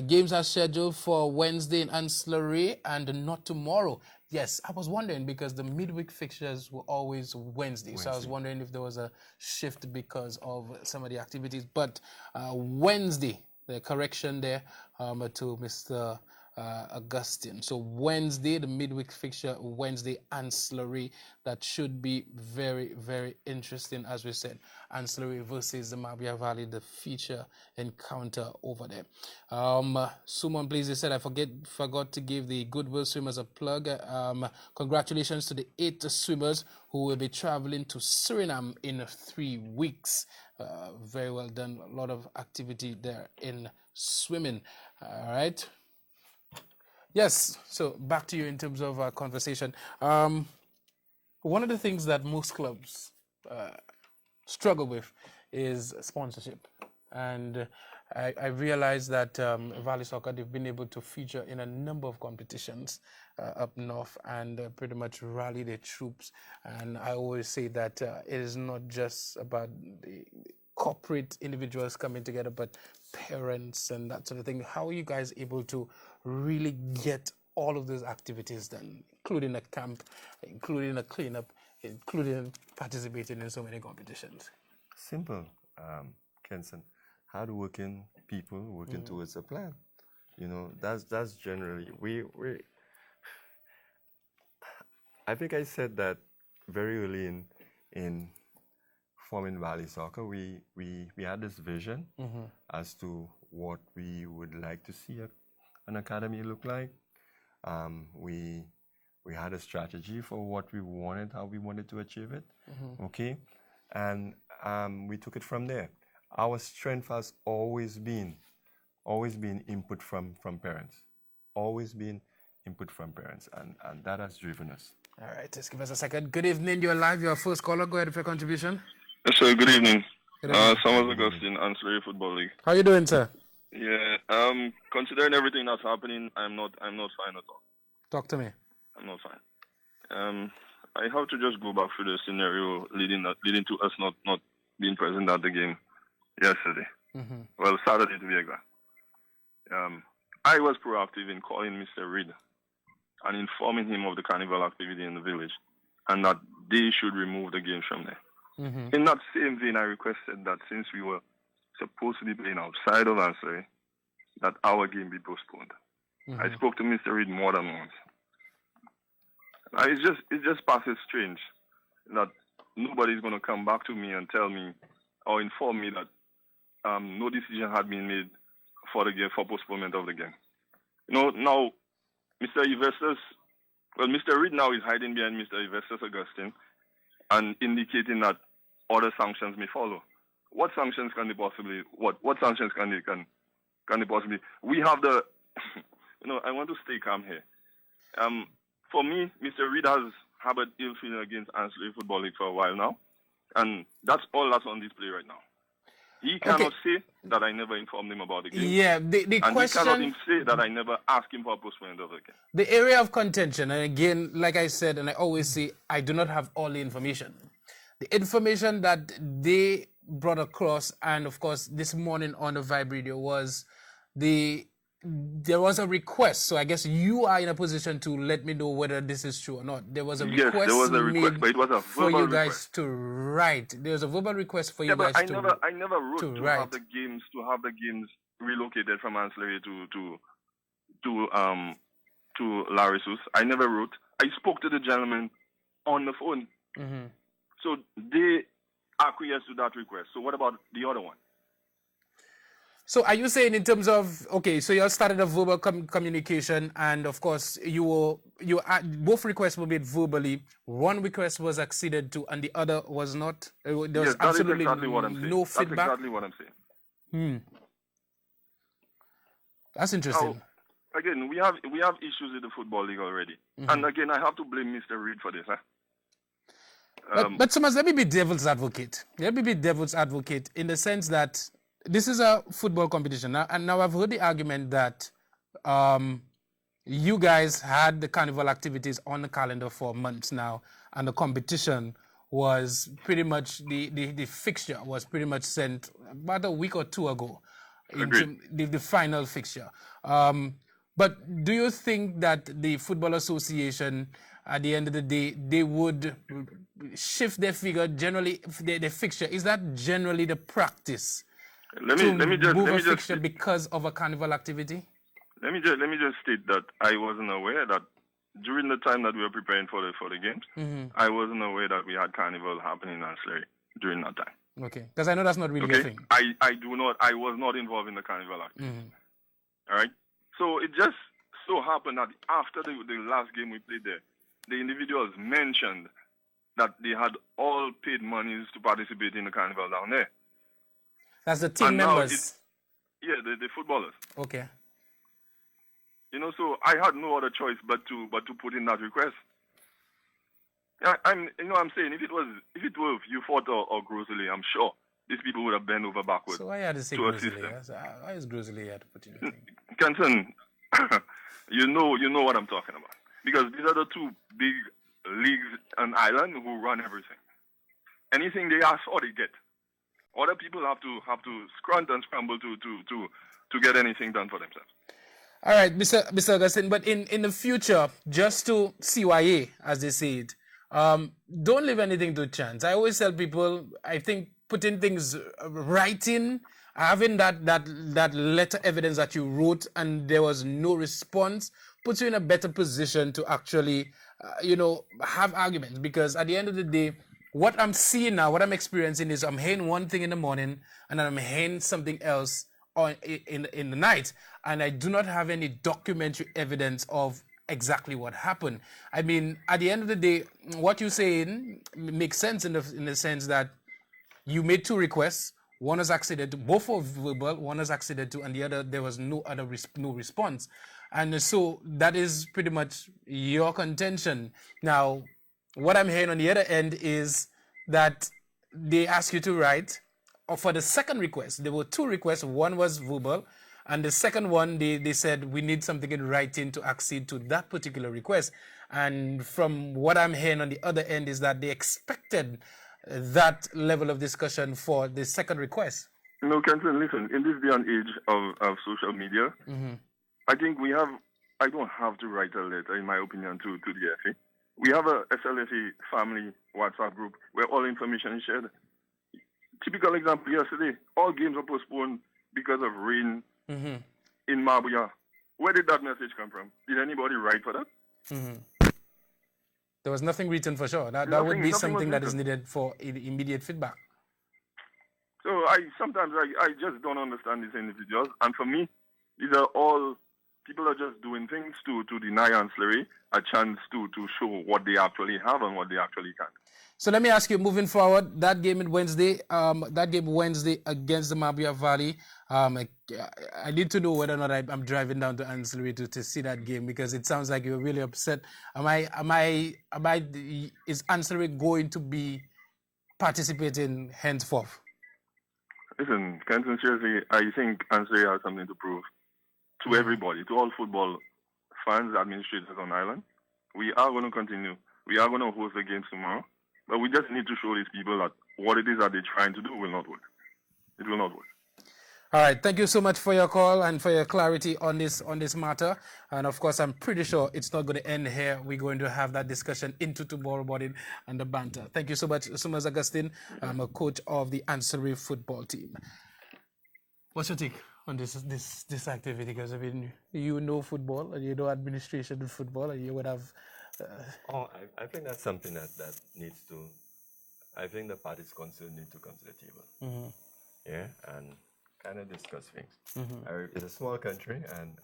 games are scheduled for Wednesday in Ancillary and not tomorrow. Yes, I was wondering because the midweek fixtures were always Wednesday. So I was wondering if there was a shift because of some of the activities. But Wednesday, the correction there to Mr. Augustine. So Wednesday, the midweek fixture, Wednesday, Ancillary. That should be very, very interesting, as we said. Ancillary versus the Mabia Valley, the feature encounter over there. Suman, please, he said, I forgot to give the Goodwill Swimmers a plug. Congratulations to the 8 swimmers who will be traveling to Suriname in 3 weeks. Very well done. A lot of activity there in swimming. All right. Yes, so back to you in terms of our conversation. One of the things that most clubs struggle with is sponsorship. And I realized that Valley Soccer, they've been able to feature in a number of competitions up north and pretty much rally their troops. And I always say that it is not just about the corporate individuals coming together, but parents and that sort of thing. How are you guys able to really get all of those activities done, including a camp, including a cleanup, including participating in so many competitions? Simple, Kenson. Hardworking people working towards a plan. You know, that's generally we. I think I said that very early in forming Valley Soccer. We had this vision as to what we would like to see an academy look like. We had a strategy for what we wanted, how we wanted to achieve it. Okay, and we took it from there. Our strength has always been input from parents, always been input from parents, and that has driven us. All right, just give us a second. Good evening, you're live, your first caller. Go ahead with your contribution. Yes, sir. Good evening. Summers Augustine, Ancillary Football League. How you doing, sir? Yeah. Considering everything that's happening, I'm not fine at all. Talk to me. I'm not fine. I have to just go back through the scenario leading to us not being present at the game yesterday. Well, Saturday to be exact. I was proactive in calling Mr. Reed and informing him of the carnival activity in the village, and that they should remove the games from there. In that same vein, I requested that since we were supposed to be playing outside of Ancillary, that our game be postponed. I spoke to Mr. Reed more than once. It just passes strange that nobody's going to come back to me and tell me or inform me that no decision had been made for the game, for postponement of the game. You know, now Mr. Reed now is hiding behind Mr. Evestus Augustine and indicating that other sanctions may follow. What sanctions can they possibly? What sanctions can they possibly? We have the. I want to stay calm here. For me, Mr. Reed has harbored ill feeling against Ancillary Football League for a while now, and that's all that's on display right now. He cannot say that I never informed him about the game. Yeah, the and question... he cannot even say that I never asked him for a postponement of the game. The area of contention, and again, like I said, and I always say, I do not have all the information. The information that they brought across, and of course, this morning on the Vibe Radio was there was a request. So I guess you are in a position to let me know whether this is true or not. There was a request. Yes, there was a request, but it was a verbal for you guys request. To write. There was a verbal request for you guys but I to never wrote to write. have the games relocated from Ancillary to Larissus. I never wrote. I spoke to the gentleman on the phone. So they acquiesced to that request. So what about the other one? So are you saying in terms of, okay, so you all started a verbal communication, and of course both requests were made verbally. One request was acceded to and the other was not? There was absolutely exactly what I'm saying. No feedback? That's exactly what I'm saying. That's interesting. Now, again, we have issues with the Football League already. And again, I have to blame Mr. Reed for this. But Thomas, let me be devil's advocate. Let me be devil's advocate in the sense that this is a football competition. Now I've heard the argument that you guys had the carnival activities on the calendar for months now, and the competition was pretty much, the fixture was pretty much sent about a week or two ago. into the final fixture. But do you think that the Football Association, at the end of the day, they would shift their figure generally, their fixture? Is that generally the practice? Let me just fixture because of a carnival activity? Let me just state that I wasn't aware that during the time that we were preparing for the games, I wasn't aware that we had carnival happening in Ancillary during that time. Okay, because I know that's not really your thing. I was not involved in the carnival activity. All right. So it just so happened that after the last game we played there, the individuals mentioned that they had all paid monies to participate in the carnival down there. That's the team members? The footballers. Okay. You know, so I had no other choice but to put in that request. I'm saying if it were Ufort or Grosley, I'm sure these people would have bent over backwards. So why had to say Grosley? Why is Grosley had to put in the thing? Kenton, you know what I'm talking about. Because these are the two big leagues on Ireland who run everything. Anything they ask for, they get. Other people have to scrunt and scramble to get anything done for themselves. All right, Mr. Augustine, but in the future, just to CYA, as they say it, don't leave anything to chance. I always tell people, I think putting things writing, having that letter evidence that you wrote and there was no response, puts you in a better position to actually, have arguments. Because at the end of the day, what I'm seeing now, what I'm experiencing is I'm hearing one thing in the morning and then I'm hearing something else in the night, and I do not have any documentary evidence of exactly what happened. I mean, at the end of the day, what you're saying makes sense in the sense that you made two requests. One was acceded to, both were verbal. One was acceded to, and the other there was no response. And so that is pretty much your contention. Now, what I'm hearing on the other end is that they ask you to write. Or for the second request, there were two requests. One was verbal, and the second one, they said, we need something in writing to accede to that particular request. And from what I'm hearing on the other end is that they expected that level of discussion for the second request. Kenton, listen, in this day and age of social media, I think I don't have to write a letter, in my opinion, to the FA. We have a SLFA family WhatsApp group where all information is shared. Typical example, yesterday, all games were postponed because of rain in Mabuya. Where did that message come from? Did anybody write for that? There was nothing written for sure. That would be something that is needed for immediate feedback. So I just don't understand these individuals. And for me, these are all people are just doing things to deny Ancillary a chance to show what they actually have and what they actually can. So let me ask you, moving forward, that game Wednesday against the Mabuya Valley, I need to know whether or not I'm driving down to Ancillary to see that game, because it sounds like you're really upset. Is Ancillary going to be participating henceforth? Listen, Kenton, seriously, I think Ancillary has something to prove to everybody, to all football fans, administrators on Ireland. We are going to continue. We are going to host the games tomorrow. But we just need to show these people that what it is that they're trying to do will not work. It will not work. All right. Thank you so much for your call and for your clarity on this matter. And of course, I'm pretty sure it's not going to end here. We're going to have that discussion into tomorrow morning and the banter. Thank you so much, Sumas Augustine. I'm a coach of the Ancillary football team. What's your take on this activity? Because I mean, you know football and you know administration in football, and you would have. I think that's something that needs to. I think the parties concerned need to come to the table. Yeah, and kind of discuss things. It's a small country, and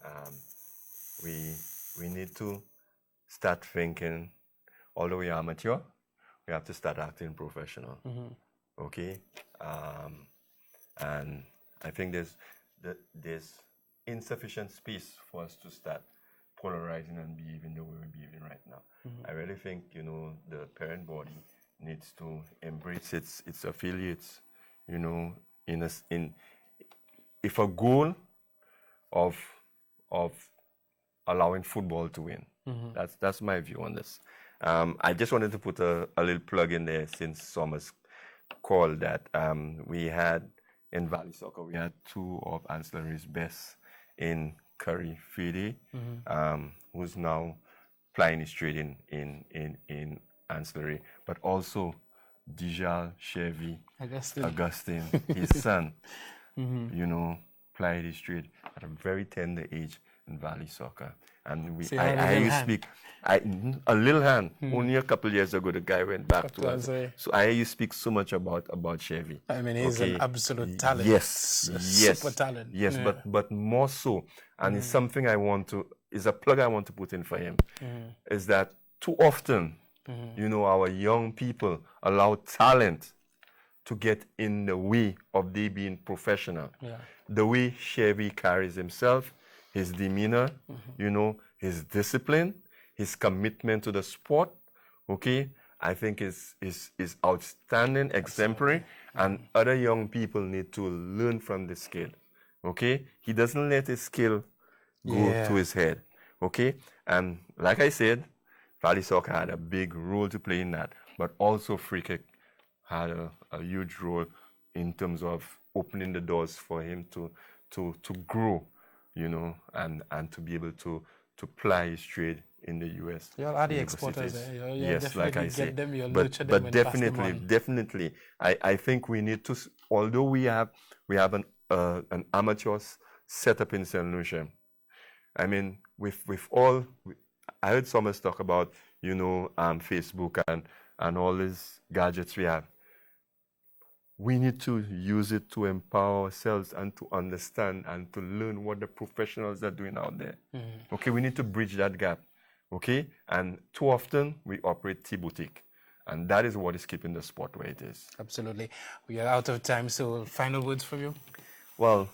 we need to start thinking. Although we are amateur, we have to start acting professional. Okay, and I think there's insufficient space for us to start polarizing and behaving the way we're behaving right now. I really think, the parent body needs to embrace its affiliates, if a goal of allowing football to win. That's my view on this. I just wanted to put a little plug in there since Summers called that we had in Valley Soccer, we had two of Ancillary's best in Curry Fede, who's now plying his trade in Ancillary, but also Dijal Chevy Augustine, his son, you know, plied his trade at a very tender age in Valley Soccer. And I used to speak, a little hand. Only a couple of years ago, the guy went back to us. So I used to speak so much about Chevy. I mean, he's an absolute talent. Yes, super talent. Yes, but more so, and it's something is a plug I want to put in for him, is that too often, you know, our young people allow talent to get in the way of they being professional. Yeah. The way Chevy carries himself, his demeanor, you know, his discipline, his commitment to the sport, okay, I think is outstanding, exemplary, and other young people need to learn from this kid, okay? He doesn't let his skill go to his head, okay? And like I said, Valley Soccer had a big role to play in that, but also Free Kick had a huge role in terms of opening the doors for him to grow, you know, and to be able to ply his trade in the US. You all are the exporters there. Yes, like I say. But definitely, I think we need to, although we have an amateur setup in St. Lucia. I mean, I heard Thomas talk about, you know, Facebook and all these gadgets we have. We need to use it to empower ourselves and to understand and to learn what the professionals are doing out there. Okay, we need to bridge that gap. Okay, and too often we operate T-boutique, and that is what is keeping the sport where it is. Absolutely. We are out of time, so final words from you? Well,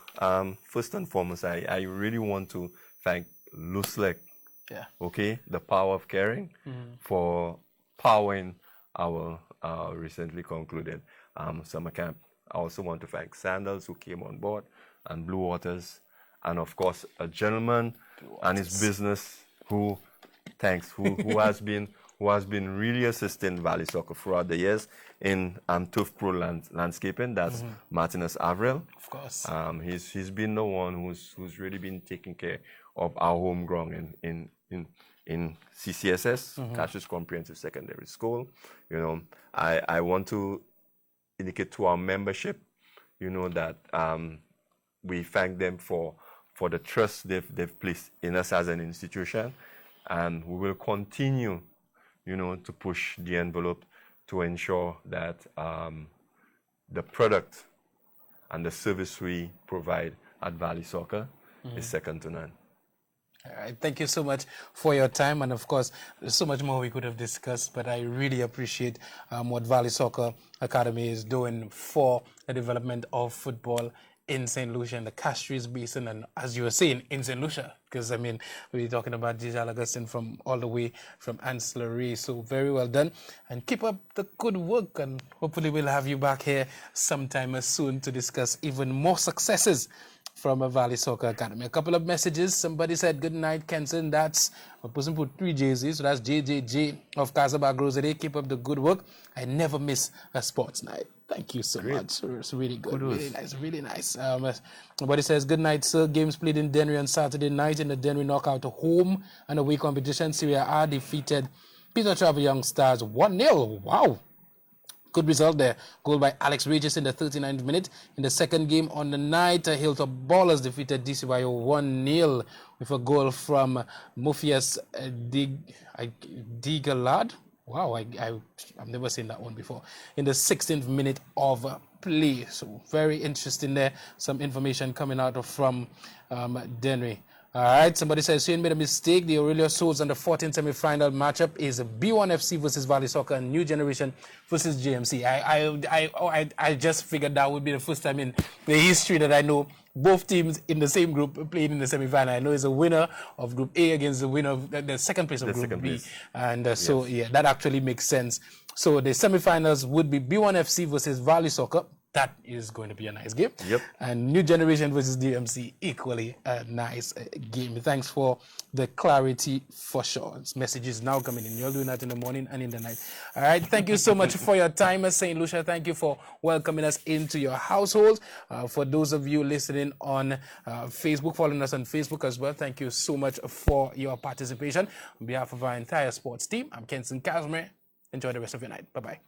first and foremost, I really want to thank Luslek, okay, the Power of Caring, for powering our recently concluded summer camp. I also want to thank Sandals, who came on board, and Blue Waters, and of course a gentleman and his business who has been really assisting Valley Soccer throughout the years in Turf Pro landscaping. That's Martinez Avril. Of course. He's been the one who's really been taking care of our home ground in CCSS, Cassius Comprehensive Secondary School. You know, I want to indicate to our membership, you know, that we thank them for the trust they've placed in us as an institution, and we will continue, you know, to push the envelope to ensure that the product and the service we provide at Valley Soccer is second to none. All right. Thank you so much for your time. And of course, there's so much more we could have discussed, but I really appreciate what Valley Soccer Academy is doing for the development of football in St. Lucia and the Castries Basin, and as you were saying, in St. Lucia, because I mean, we're talking about Dijal Augustine from all the way from Ancillary. So very well done, and keep up the good work, and hopefully we'll have you back here sometime soon to discuss even more successes from a Valley Soccer Academy. A couple of messages. Somebody said, good night, Kenson. That's a person put 3 J's, so that's JJJ of Casabag Rosary. Keep up the good work. I never miss a sports night. Thank you so much. It's really good. Really nice. Really nice. Somebody says, good night, sir. Games played in Dennery on Saturday night in the Dennery Knockout home and away competition. Syria R defeated Peter Travel Young Stars 1-0. Wow. Good result there. Goal by Alex Regis in the 39th minute. In the second game on the night, Hilltop Ballers defeated DCYO 1-0 with a goal from Mufias Digalad. Wow, I've never seen that one before. In the 16th minute of play. So very interesting there. Some information coming out from Dennery. All right, somebody says, Shane made a mistake. The Aurelio Souls on the 14th semi-final matchup is B1FC versus Valley Soccer and New Generation versus JMC. I just figured that would be the first time in the history that I know both teams in the same group playing in the semi-final. I know it's a winner of Group A against the winner of the second place of Group B. And so, yeah, that actually makes sense. So the semi-finals would be B1FC versus Valley Soccer That is going to be a nice game. Yep. And New Generation versus DMC, equally a nice game. Thanks for the clarity for sure. This message is now coming in. You're doing that in the morning and in the night. All right. Thank you so much for your time, St. Lucia. Thank you for welcoming us into your household. For those of you listening on Facebook, following us on Facebook as well, thank you so much for your participation. On behalf of our entire sports team, I'm Kenson Casimir. Enjoy the rest of your night. Bye-bye.